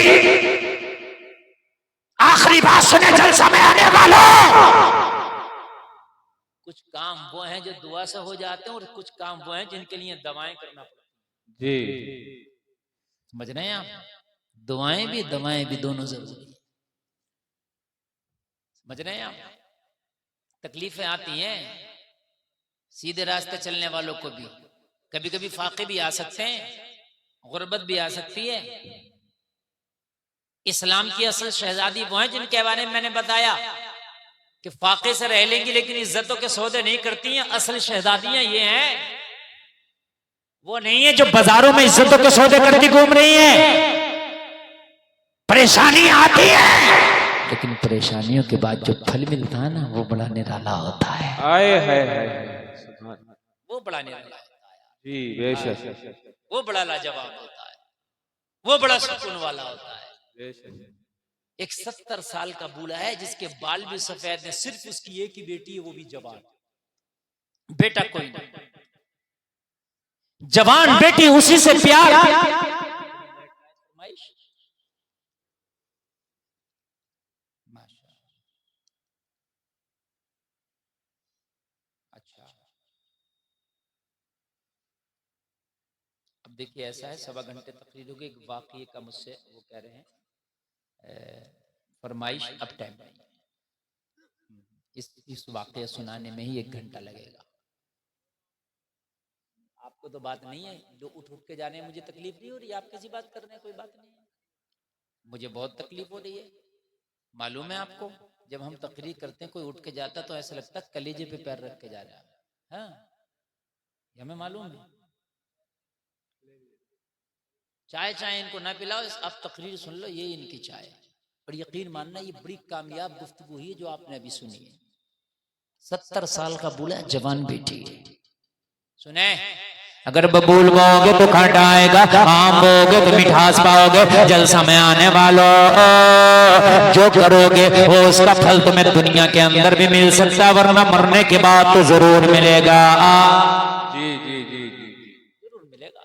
आखिरी बात सुने जलसा में आने वालों, कुछ काम वो हैं जो दुआ से हो जाते हैं और कुछ काम वो हैं जिनके लिए दवाएं करना पड़ती जी। समझ रहे हैं आप? दुआएं भी दवाएं भी दोनों जरूरी है। समझ रहे हैं आप? तकलीफें आती हैं, सीधे रास्ते चलने वालों को भी कभी कभी फाके भी आ सकते हैं, गुर्बत भी आ सकती है। इस्लाम की असल शहजादी वो हैं जिनके बारे में मैंने बताया कि फाके से रह लेंगी लेकिन इज्जतों के सौदे नहीं करती हैं। असल शहजादियां ये हैं, वो नहीं है जो बाजारों में इज्जतों के सौदे करती घूम रही हैं। परेशानी आती है लेकिन परेशानियों के बाद जो फल मिलता है ना वो बड़ा निराला होता है। आए है वो बड़ा निराला होता है जी, बेशक वो बड़ा लाजवाब होता है, वो बड़ा सुकून वाला होता है। बेशक। एक 70 साल का बूढ़ा है जिसके बाल भी सफेद हैं, सिर्फ उसकी एक ही बेटी है वो भी जवान, बेटा कोई नहीं, जवान बेटी उसी से प्यार। अच्छा, अब देखिए ऐसा है, 1.25 घंटे तकरीर हो गई। एक वाकये का मुझसे वो कह रहे हैं फरमाइश, अब टाइम नहीं है, इस वाकये सुनाने में ही 1 घंटा लगेगा। आपको तो बात नहीं है, जो उठ के जाने में मुझे तकलीफ नहीं हो रही, आप कैसी बात कर रहे हैं, कोई बात नहीं है, मुझे बहुत तकलीफ हो रही है। मालूम है आपको, जब हम तकरीर करते हैं कोई उठ के जाता तो ऐसा लगता है कलेजे पे पैर रख के जा रहा है। हाँ, ये हमें मालूम है। चाय चाय इनको ना पिलाओ, आप तकरीर सुन लो, ये इनकी चाय। और यकीन मानना ये बड़ी कामयाब गुफ्तगू ही है जो आपने अभी सुनी है। 70 साल का बूढ़ा, जवान बेटी है। सुने, अगर बबूल बोगे तो खट आएगा, आम बोगे तो मिठास पाओगे। जलसा में आने वालों, जो करोगे वो उसका फल तुम्हें दुनिया के अंदर भी मिल सकता है, वरना मरने के बाद तो जरूर मिलेगा। जी जी जी जी जरूर मिलेगा,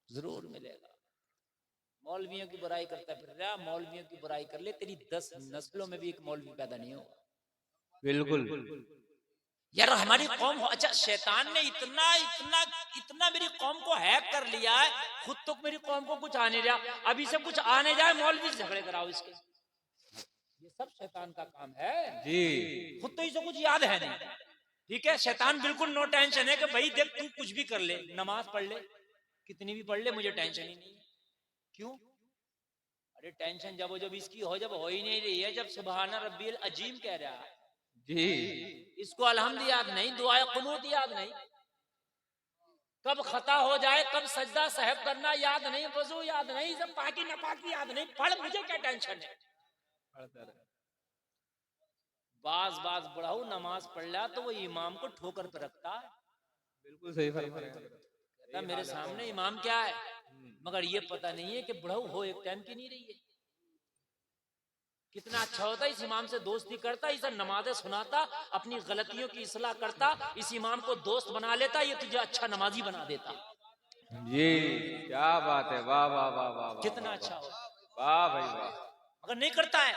जरूर मिलेगा। मौलवियों की बुराई करता फिर रहा, मौलवियों की बुराई कर ले, तेरी 10 नस्लों में भी एक मौलवी पैदा नहीं होगा। बिल्कुल यार हमारी कौम, अच्छा शैतान ने इतना इतना इतना मेरी कौम को हैक कर लिया है, खुद तो मेरी कौम को कुछ आने रहा, अभी से कुछ आने जाए मौलवी से झगड़े कराओ इसके। ये सब शैतान का काम है जी। खुद तो इसे कुछ याद है नहीं। ठीक है, शैतान बिल्कुल नो टेंशन है कि भाई देख तू कुछ भी कर ले, नमाज पढ़ ले, कितनी भी पढ़ ले, मुझे टेंशन ही नहीं। क्यों? अरे टेंशन जब इसकी जब हो ही नहीं रही है, जब सुबहाना रब्बिल अजीम कह रहा है जी, इसको अलहम्द याद नहीं, दुआए कुनूत याद नहीं, कब खता हो जाए, कब सजदा सहब करना याद नहीं, वजू याद नहीं, सब पाकी नापाकी याद नहीं, पढ़, मुझे क्या टेंशन है। बाज बाज बढ़ाऊ नमाज पढ़ लिया तो वो इमाम को ठोकर पे रखता है। बिल्कुल सही फरमा रहे हैं। कहता मेरे सामने इमाम क्या है, मगर ये पता नहीं है कि बढ़ाऊ हो एक टाइम की नहीं रही है। कितना अच्छा होता, इस इमाम से दोस्ती करता, इसे नमाजें सुनाता, अपनी गलतियों की इस्लाह करता, इस इमाम को दोस्त बना लेता, ये तुझे अच्छा नमाजी बना देता। जी, क्या बात है, वाह वाह वाह वाह, कितना अच्छा हो, वाह भाई वाह। अगर नहीं करता है,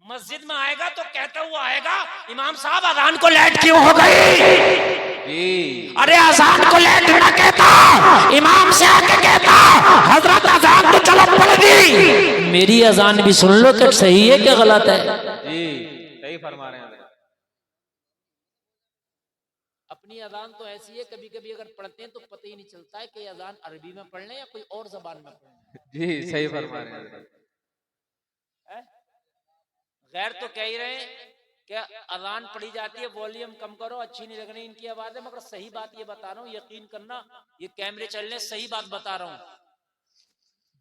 मस्जिद में आएगा तो कहता हुआ आएगा, इमाम साहब अजान को लेट क्यों हो गई? अरे अजान को लेट ना कहता, इमाम से आके कहता हजरत अजान तो चलो पढ़ दी, मेरी अजान भी सुन लो कि सही है कि गलत है। जी, सही फरमा रहे हैं। अपनी अजान तो ऐसी है, कभी कभी अगर पढ़ते हैं तो पता ही नहीं चलता है कि अजान अरबी में पढ़ लें या कोई और जबान में पढ़ लें। जी, सही फरमा रहे हैं। गैर तो कह ही रहे हैं कि अजान पढ़ी जाती है, वॉल्यूम कम करो, अच्छी नहीं लग रही इनकी आवाजें, मगर सही बात ये बता रहा हूँ, यकीन करना, ये कैमरे चलने, सही बात बता रहा हूँ।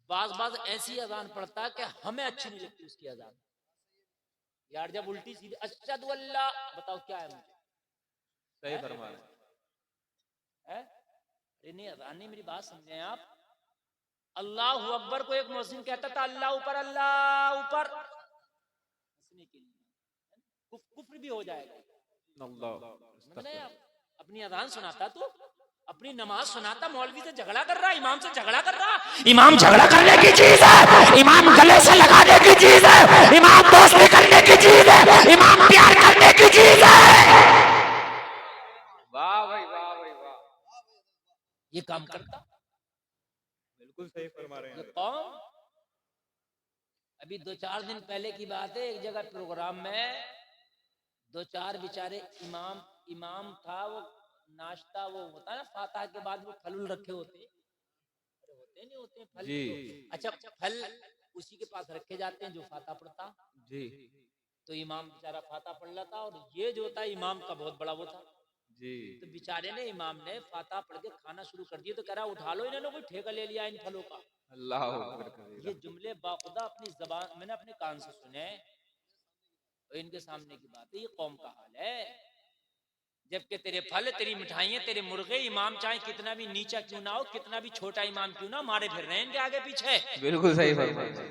बाज ऐसी अजान पढ़ता है कि हमें अच्छी नहीं लगती उसकी अजान। यार जब उल्टी सीधी अशहदु अल्लाह, बताओ क्या है मुझे, सही फरमा रहे हैं। अरे नहीं, अजान नहीं, मेरी बात समझे आप। अल्लाह अकबर को एक मुस्लिम कहता था अल्लाह ऊपर, अल्लाह ऊपर, के लिए कुफ्र भी हो जाएगा। अल्लाह अपनी अजान सुनाता, तो अपनी नमाज सुनाता, मौलवी से झगड़ा कर रहा, इमाम से झगड़ा कर रहा। इमाम झगड़ा करने की चीज है, इमाम गले से लगाने की चीज है, इमाम दोस्ती करने की चीज है, इमाम प्यार करने की चीज है। वाह भाई वाह भाई वाह, ये काम करता, बिल्कुल सही फरमा रहे हैं। कौन, अभी 2-4 दिन पहले की बात है, एक जगह प्रोग्राम में दो चार बेचारे इमाम था, वो नाश्ता वो होता है ना फातिहा के बाद वो फल रखे होते नहीं होते फल जी। अच्छा फल उसी के पास रखे जाते हैं जो फातिहा पढ़ता जी तो इमाम बेचारा फातिहा पढ़ रहा था और ये जो था इमाम का बहुत बड़ा वो था जी। तो बेचारे ने इमाम ने फातिहा पढ़ के खाना शुरू कर दिया तो कह रहा उठा लो इन्होंने कोई ठेका ले लिया इन फलों का। अल्लाह अकबर कबीरा। ये जुमले बाखुदा अपनी जबान मैंने अपने कान से सुने और इनके सामने की बात है। ये कौम का हाल है जबकि तेरे फल तेरी मिठाइयां तेरे मुर्गे इमाम चाहे कितना भी नीचा क्यों ना हो कितना भी छोटा इमाम क्यों ना मारे फिर रहे हैं इनके आगे पीछे। बिल्कुल सही फरमाया।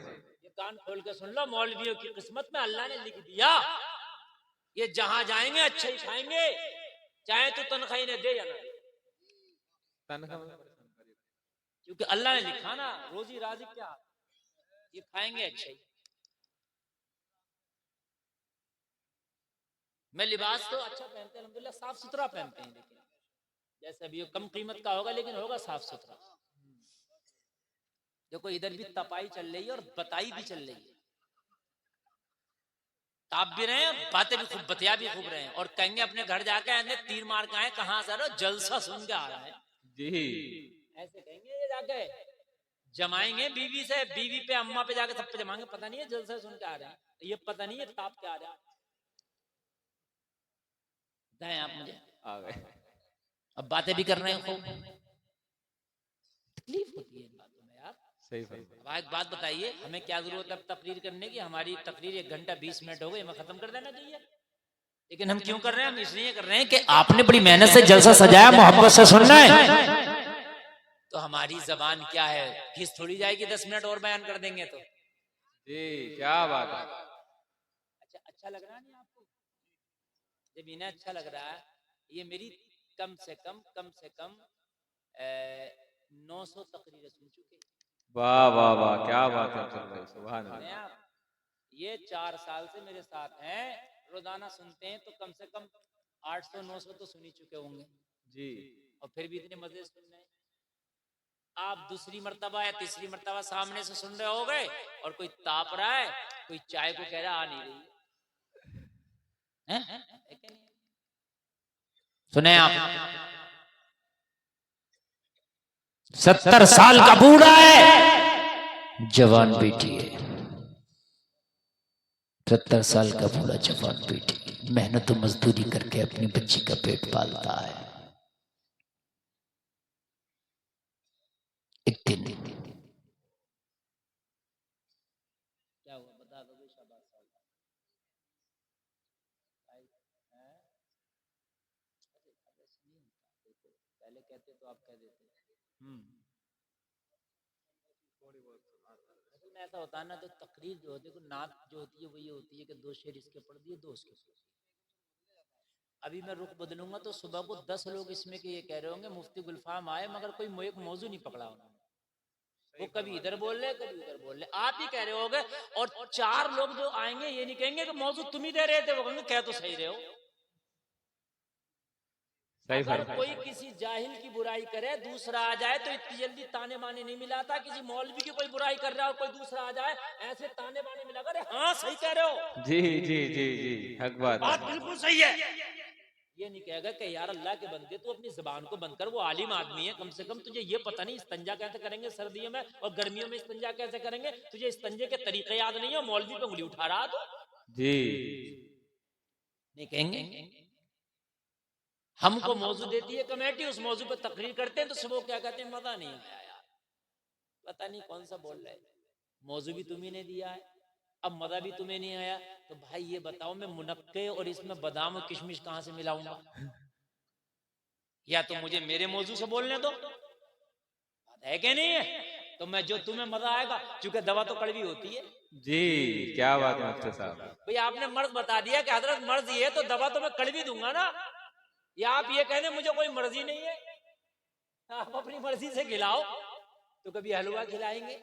ये कान खोल के सुन लो मौलवियों की किस्मत में अल्लाह ने लिख दिया ये जहां जाएंगे अच्छा ही खाएंगे चाहे तो तनख्वाह ने दे या ना क्योंकि अल्लाह ने लिखा ना रोजी राजी क्या ये खाएंगे अच्छा ही। मैं लिबास तो अच्छा पहनते हैं अल्हम्दुलिल्लाह साफ सुथरा पहनते हैं लेकिन जैसे अभी कम कीमत का होगा लेकिन होगा साफ सुथरा। देखो इधर भी तपाई चल रही है और बताई भी चल रही है ताप भी रहे हैं और बातें भी खूब बतिया भी खूब रहे हैं और कहेंगे अपने घर जाके आने तीर मार के आए कहाँ से रहो जलसा सुन के आ रहा है जी। ऐसे कहेंगे ये जाके जमाएंगे बीवी से बीवी पे अम्मा पे जाके सब पे जमाएंगे पता नहीं है जलसा सुन के आ रहे हैं तो ये पता नहीं है ताप के आ रहा है। बताएं आप मुझे आ गए। अब बातें भी कर रहे हैं खूब तकलीफ होती है इन बातों में यार। सही फरमाया। अब एक बात बताइए हमें क्या जरूरत है तकरीर करने की। हमारी तकरीर 1 घंटा 20 मिनट हो गए हमें खत्म कर देना चाहिए लेकिन हम क्यों कर रहे हैं हम इसलिए कर रहे हैं कि आपने बड़ी मेहनत से जलसा सजाया मोहब्बत से सुनना है तो हमारी जबान क्या है घिस थोड़ी जाएगी 10 मिनट और बयान कर देंगे तो जी क्या बात है। अच्छा लग रहा नहीं आपको जब इन्हें अच्छा लग रहा है ये मेरी कम से कम 900 तकरीरें सुन चुके। वाह वाह वाह क्या बात है अफजल भाई सुभान अल्लाह। आप ये 4 साल से मेरे साथ हैं रोजाना सुनते हैं तो कम से कम 800-900 तो सुन ही चुके होंगे जी। और फिर भी इतने मजे सुन रहे हैं। आप दूसरी मर्तबा या तीसरी मर्तबा सामने से सुन रहे हो गए और कोई ताप रहा है कोई चाय को कह रहा आ नहीं रही है? सुने आप 70 साल का बूढ़ा है जवान बेटी है 70 साल का बूढ़ा जवान बेटी मेहनत और मजदूरी करके अपनी बच्ची का पेट पालता है। एक दिन क्या हुआ बता दो भाई शाबाश पहले कहते तो आप कह देते असल में ऐसा होता है ना तो तकरीर जो होती है नात जो होती है वो ये होती है कि 2 शेर इसके पढ़ दिए 2 उसके पढ़ दिए। अभी मैं रुख बदलूंगा तो सुबह को 10 लोग इसमें के ये कह रहे होंगे मुफ्ती गुलफाम आए मगर कोई एक मौजू नहीं पकड़ा उन्होंने वो कभी इधर बोल रहे कभी उधर बोल रहे आप ही कह रहे होगे और 4 लोग जो आएंगे ये नहीं कहेंगे कि मौजू तुम ही दे रहे थे वो कहेंगे कह तो सही रहे हो। अगर कोई किसी जाहिल की बुराई करे दूसरा आ जाए तो इतनी जल्दी ताने बाने नहीं मिलाता। किसी मौलवी की कोई बुराई कर रहा है और कोई दूसरा आ जाए ऐसे ताने बाने मिला करे हाँ सही कह रहे हो जी जी जी जी हक बात बिल्कुल सही है। ये नहीं कहेगा कि यार अल्लाह के बंदे तू अपनी जुबान को बंद कर वो आलिम आदमी है कम से कम तुझे ये पता नहीं इस्तंजा कैसे करेंगे सर्दियों में और गर्मियों में इस्तंजा कैसे करेंगे तुझे इस्तंजे के तरीके याद नहीं है मौलवी पे उंगली उठा रहा तो जी नहीं कहेंगे। हमको मौजू देती है कमेटी उस मौजू पे तकरीर करते हैं तो सुबह क्या कहते हैं मजा नहीं आया यार पता नहीं कौन सा बोल रहे मौजू भी तुम्ही ने दिया है अब मजा भी तुम्हें नहीं आया तो भाई ये बताओ मैं मुनक्के और इसमें बादाम और किशमिश कहां से मिलाऊंगा या तो मुझे मेरे मौजू से बोलने दो बात है कि नहीं है तो मैं जो तुम्हें मजा आएगा क्योंकि दवा तो कड़वी होती है जी क्या बात है मुफ्ती साहब। भाई आपने मर्ज बता दिया कि हजरत मर्ज ये तो दवा तो मैं कड़वी दूंगा ना या आप ये कहने मुझे कोई मर्जी नहीं है आप अपनी मर्जी से खिलाओ तो कभी हलवा खिलाएंगे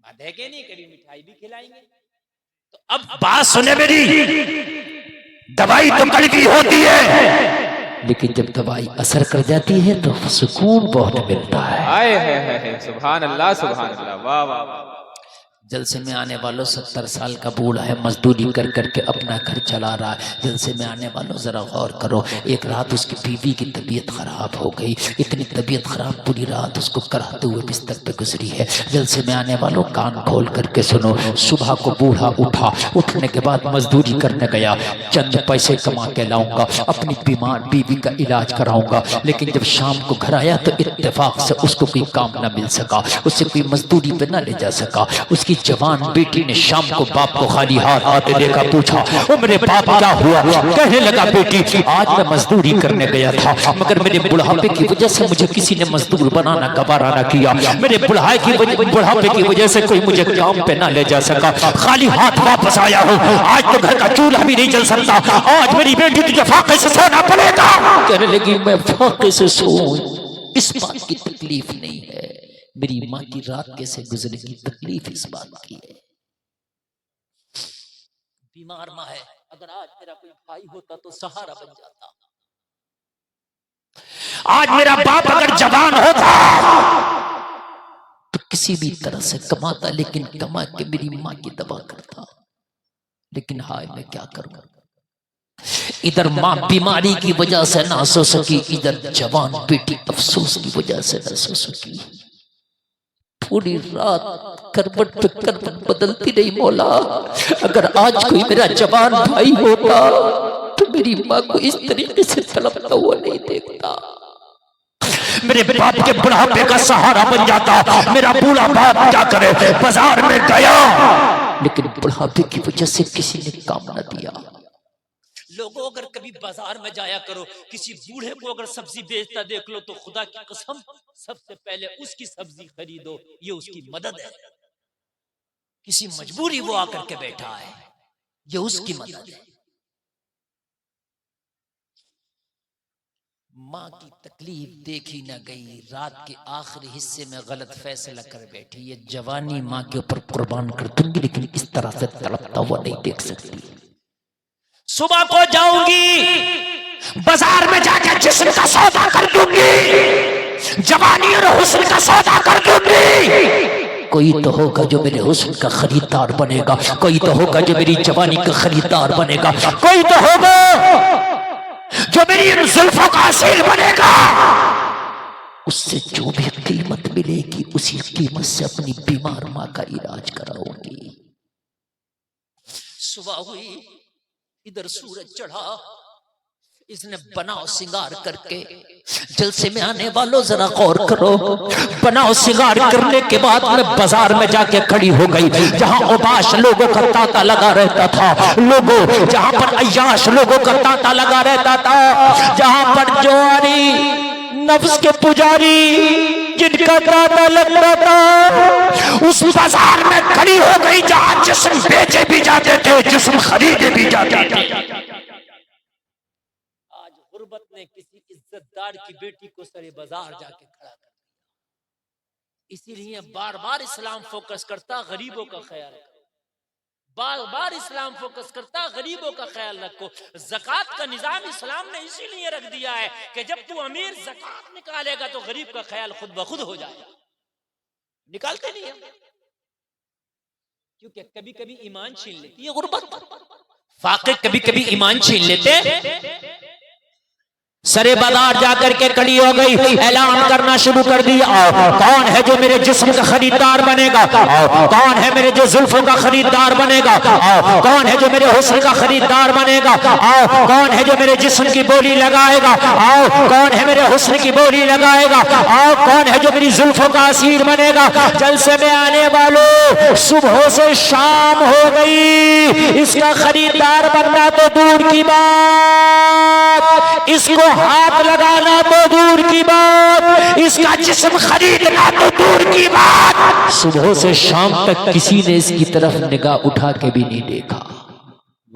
बात है कि नहीं कभी मिठाई भी खिलाएंगे। तो अब बात सुने मेरी दवाई तो कड़वी होती है लेकिन जब दवाई असर कर जाती है तो सुकून बहुत मिलता है। आए है सुभान अल्लाह वाह वाह। जलसे में आने वालों 70 साल का बूढ़ा है, मजदूरी कर करके अपना घर चला रहा है। जलसे में आने वालों जरा गौर करो, एक रात उसकी बीवी की तबीयत खराब हो गई, इतनी तबीयत खराब पूरी रात उसको कराते हुए बिस्तर पे गुजरी है। जलसे में आने वालों कान खोल करके सुनो, सुबह को बूढ़ा उठा, उठने के बाद मजदूरी करने गया, चंद पैसे कमा के लाऊंगा, अपनी बीमार बीवी का इलाज कराऊंगा। लेकिन जब शाम को घर आया तो इत्तेफाक से उसको कोई काम ना मिल सका, उससे कोई मजदूरी पे ना ले जा सका। उसकी जवान बेटी ने शाम को बाप को खाली हाथ आते देखा, पूछा ओ मेरे बाप क्या हुआ? कहने लगा बेटी आज मैं मजदूरी करने गया था, मगर मेरे बुढ़ापे की वजह से मुझे किसी ने मजदूर बनाना गवारा ना किया, मेरे बुढ़ापे की वजह से कोई मुझे काम पे ना ले जा सका, खाली हाथ वापस आया हूँ। आज तो घर का चूल्हा भी नहीं जल सकता, आज मेरी बेटी तुझे फाके से सोना पड़ेगा। कहने लगी मैं फाके से सोऊं इस बात की तकलीफ नहीं है, मेरी माँ की रात कैसे गुजरने की तकलीफ इस बात की है। बीमार माँ है, अगर आज मेरा कोई भाई होता तो सहारा बन जाता, आज मेरा बाप अगर जवान होता तो किसी भी तरह से कमाता, लेकिन कमा के मेरी माँ की दवा करता। लेकिन हाय मैं क्या करूं, इधर माँ बीमारी की वजह से ना सो सकी, इधर जवान बेटी अफसोस की वजह से ना सो सकी। पूरी रात करवट पे करवट बदलती रही। मौला अगर आज कोई मेरा जवान भाई होता तो मेरी माँ को इस तरीके से तड़पता हुआ नहीं देखता, मेरे बाप के बुढ़ापे का सहारा बन जाता। मेरा बूढ़ा बाप क्या करे, बाजार में गया लेकिन बुढ़ापे की वजह से किसी ने काम न दिया। लोगों अगर कभी बाजार में जाया करो, किसी बूढ़े को अगर सब्जी बेचता देख लो तो खुदा की कसम सबसे पहले उसकी सब्जी खरीदो, ये उसकी मदद है। किसी मजबूरी वो आकर के बैठा है, ये उसकी मदद है। माँ की तकलीफ देखी न गई, रात के आखिरी हिस्से में गलत फैसला कर बैठी। ये जवानी माँ के ऊपर कुर्बान कर दूंगी, लेकिन इस तरह से तड़पता हुआ नहीं देख सकती। सुबह को जाऊंगी बाजार में जाकर जिस्म का सौदा कर दूंगी, जवानी और हुस्न का सौदा कर दूंगी। कोई तो होगा जो मेरे हुस्न का खरीदार बनेगा, कोई तो होगा जो मेरी जवानी का खरीदार बनेगा, कोई तो होगा जो मेरी इन जुल्फों का असील बनेगा। उससे जो भी कीमत मिलेगी उसी कीमत से अपनी बीमार माँ का इलाज कराऊंगी। सुबह हुई, इधर सूरज चढ़ा, इसने बनाओ सिंगार करके, जलसे में आने वालों जरा गौर करो, बनाओ सिंगार करने के बाद में बाजार में जाके खड़ी हो गई, जहां उबाश लोगों का तांता लगा रहता था, लोगों जहां पर अय्याश लोगों का तांता लगा रहता था, जहां पर जोआरी नफ्स के पुजारी जिनका तांता लगता था, उस बाजार में खड़ी हो गई जहां जिस्म बेचे भी जाते थे, जिस्म खरीदे भी जाते थे। आज गुर्बत ने किसी इज्जतदार की बेटी को सरे बाजार जाके खड़ा कर दिया। इसीलिए बार बार इस्लाम फोकस करता गरीबों का ख्याल रखो, बार बार इस्लाम फोकस करता गरीबों का ख्याल रखो। ज़कात का निजाम इस्लाम ने इसीलिए रख दिया है कि जब तू अमीर ज़कात निकालेगा तो गरीब का ख्याल खुद ब खुद हो जाएगा। निकालते नहीं है, क्योंकि कभी कभी ईमान छीन लेती है गुर्बत, फाके कभी कभी ईमान छीन लेते। सरे बाजार जाकर के खड़ी हो गई, ऐलान करना शुरू कर दिया, कौन है जो मेरे जिस्म का खरीदार बनेगा, कौन है मेरे जो जुल्फों का खरीदार बनेगा, कौन है जो मेरे हुस्न का खरीदार बनेगा, कौन है जो मेरे जिस्म की बोली लगाएगा, कौन है मेरे हुस्न की बोली लगाएगा, कौन है जो मेरी जुल्फों का असीर बनेगा। जलसे में आने वालों सुबह से शाम हो गई, इसका खरीदार बनना तो दूर की बात, इसको हाथ लगाना तो दूर की बात, इसका जिस्म खरीदना तो दूर की बात। सुबह से शाम तक किसी ने इसकी तरफ निगाह उठा के भी नहीं देखा।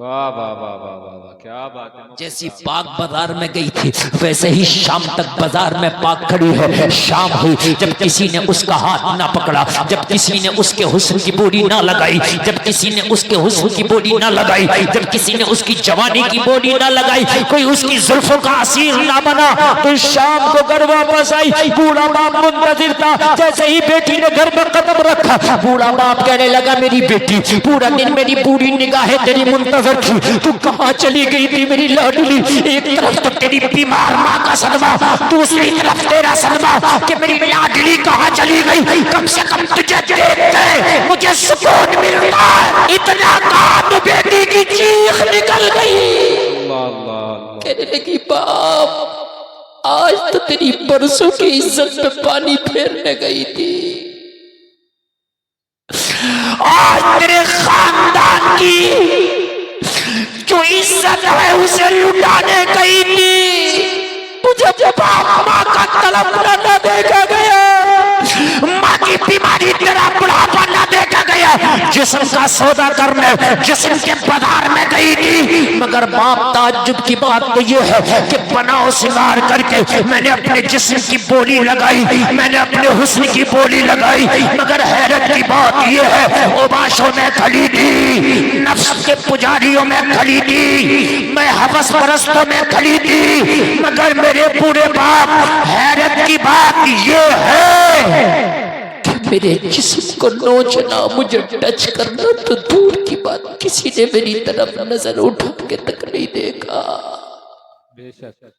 वाह वाह वाह वाह वाह वाह, क्या बात है। जैसी पाक बाजार में गई थी वैसे ही शाम तक बाजार में पाक खड़ी है। शाम हुई जब किसी ने उसका हाथ ना पकड़ा, जब किसी ने उसके हुस्न की बोली ना लगाई, जब किसी ने उसके हुस्न की बोली ना लगाई, जब किसी ने उसकी जवानी की बोली ना लगाई, कोई उसकी जुल्फों का असीर ना बना, तो शाम को घर वापस आई। बूढ़ा बाप मुंतजिर था। जैसे ही बेटी ने घर में कदम रखा, बूढ़ा बाप कहने लगा मेरी बेटी, पूरा दिन मेरी पूरी निगाहें तेरी मुंतजर थी, तू कहाँ चली गई थी मेरी लाडली। एक तरफ तो तेरी बीमार माँ का सदमा, दूसरी तरफ तेरा सदमा कि मेरी लाडली कहाँ चली गई। कम से कम तुझे देखते मुझे सुकून मिलता है। इतना काम बेटी की चीख निकल गई। अल्लाह अल्लाह। कहने लगी बाप आज तो तेरी बरसों की इज्जत पे पानी फेरने गई थी, आज तेरे खानदान की जो इज्जत है उसे लुटाने गई थी। मुझे बाप माँ का तड़पना न देखा गया, माँ की बीमारी तेरा बुढ़ापा न देखा गया। जिस्म का सौदा करने जिस्म के बाजार में गई थी, मगर बाप ताज्जुब की बात तो ये है कि बनाओ सिंगार करके मैंने अपने जिस्म की बोली लगाई, मैंने अपने हुस्न की बोली लगाई, मगर हैरत की बात ये है ओबाशों में खड़ी थी, नफ्स के पुजारियों में खड़ी थी, मैं हवस परस्तों में खड़ी थी, मगर मेरे पूरे बाप हैरत की बात ये है मेरे जिस्म को नोचना, मुझे टच करना तो दूर की बात, किसी ने मेरी तरफ नजर उठा के तक नहीं देखा। बेशक।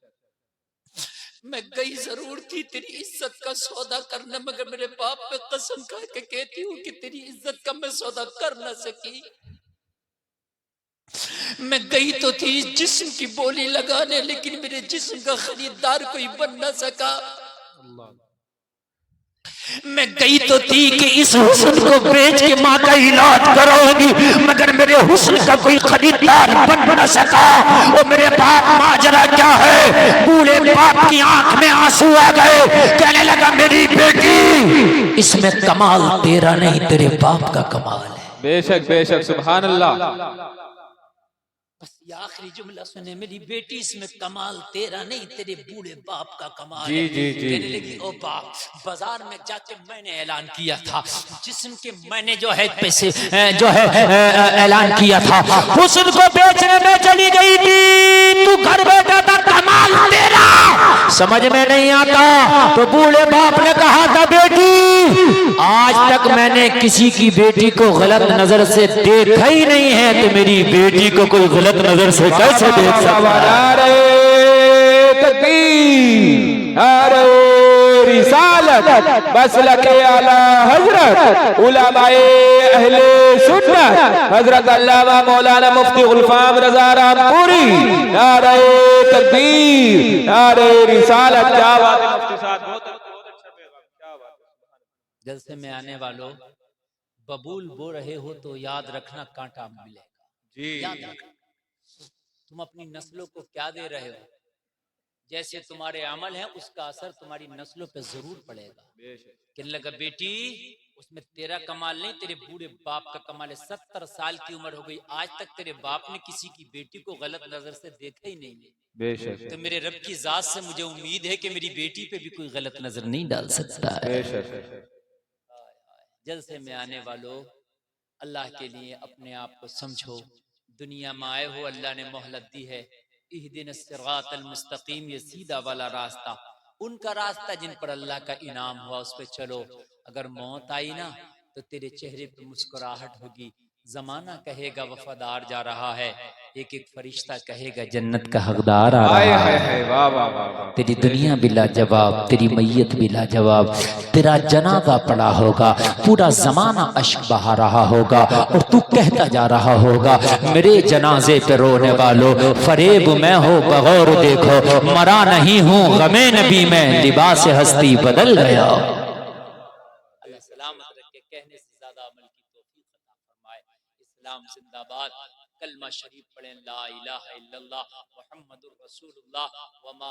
मैं गई जरूर थी तेरी इज्जत का सौदा करने, मगर मेरे बाप पे कसम खा के कहती हूँ कि तेरी इज्जत का मैं सौदा कर न सकी। मैं गई तो थी जिस्म की बोली लगाने, लेकिन मेरे जिस्म का खरीदार कोई बन न सका। मैं गई तो थी कि इस हुस्न को बेच के माँ का इलाज कराऊंगी, मगर मेरे हुस्न का कोई खरीदार बन न सका। और मेरे बाप माजरा क्या है, बूढ़े बाप की आंख में आंसू आ गए, कहने लगा मेरी बेटी इसमें कमाल तेरा नहीं तेरे बाप का कमाल है। बेशक बेशक सुभान अल्लाह। बस ये आखिरी जुमला सुने, मेरी बेटी इसमें कमाल तेरा नहीं तेरे बूढ़े बाप का कमाल जी, है। जी, जी, कहने जी। लगी ओ बाप बाजार में जाके मैंने ऐलान किया था, जिस्म के मैंने जो है पैसे जो है ऐलान किया था, हुस्न को बेचने में चली गई थी, तू घर बैठा था कमाल तेरा समझ में नहीं आता। तो बूढ़े बाप ने कहा था बेटी आज तक मैंने किसी की बेटी को गलत नजर से देखा ही नहीं है, तो मेरी बेटी को कोई गलत नजर से कैसे देख सकता है। नारे तकबीर, नारे रिसालत, मसलके आला हजरत उलमाए अहले सुन्नत हजरत अल्लामा मौलाना मुफ्ती गुलफाम रजा रामपुरी। नारे तकबीर, नारे रिसालत। क्या बात है मुफ्ती साहब, बहुत अच्छा पैगाम, क्या बात है। जलसे में आने वालों बबूल बो रहे हो तो याद रखना कांटा मिलेगा। जी याद रखना तुम अपनी नस्लों को क्या दे रहे हो, जैसे तुम्हारे अमल हैं उसका असर तुम्हारी नस्लों पे जरूर पड़ेगा। कहने लगा बेटी उसमें तेरा कमाल नहीं तेरे बूढ़े बाप का कमाल है। 70 साल की उम्र हो गई, आज तक तेरे बाप ने किसी की बेटी को गलत नजर से देखा ही नहीं। बेशक तो मेरे रब की जात से मुझे उम्मीद है कि मेरी बेटी पे भी कोई गलत नजर नहीं डाल सकता है। बेशक। जलसे में आने वालों अल्लाह के लिए अपने आप को समझो, दुनिया में आए हो अल्लाह ने मोहलत दी है। इहदिन सिरातल मुस्तकीम, ये सीधा वाला रास्ता, उनका रास्ता जिन पर अल्लाह का इनाम हुआ उस पे चलो। अगर मौत आई ना तो तेरे चेहरे पे मुस्कुराहट होगी, जमाना कहेगा वफादार जा रहा है, एक एक फरिश्ता कहेगा जन्नत का हकदार आ रहा है। वाह वाह वाह। तेरी दुनिया भी लाजवाब, तेरी मैयत भी लाजवाब, तेरा जनाजा पड़ा होगा, पूरा जमाना अश्क बहा रहा होगा और तू कहता जा रहा होगा मेरे जनाजे पे रोने वालों फरेब मैं हो बगौर देखो, मरा नहीं हूँ गमे नबी में, लिबास हस्ती बदल गया। अल्लाह सलामत रखे, कहने से ज्यादा अमल की तौफीक अता फरमाए। इस्लाम जिंदाबाद, कलमा शरीफ पढ़ें ला इलाहा इल्लल्लाह मुहम्मदुर रसूलुल्लाह वमा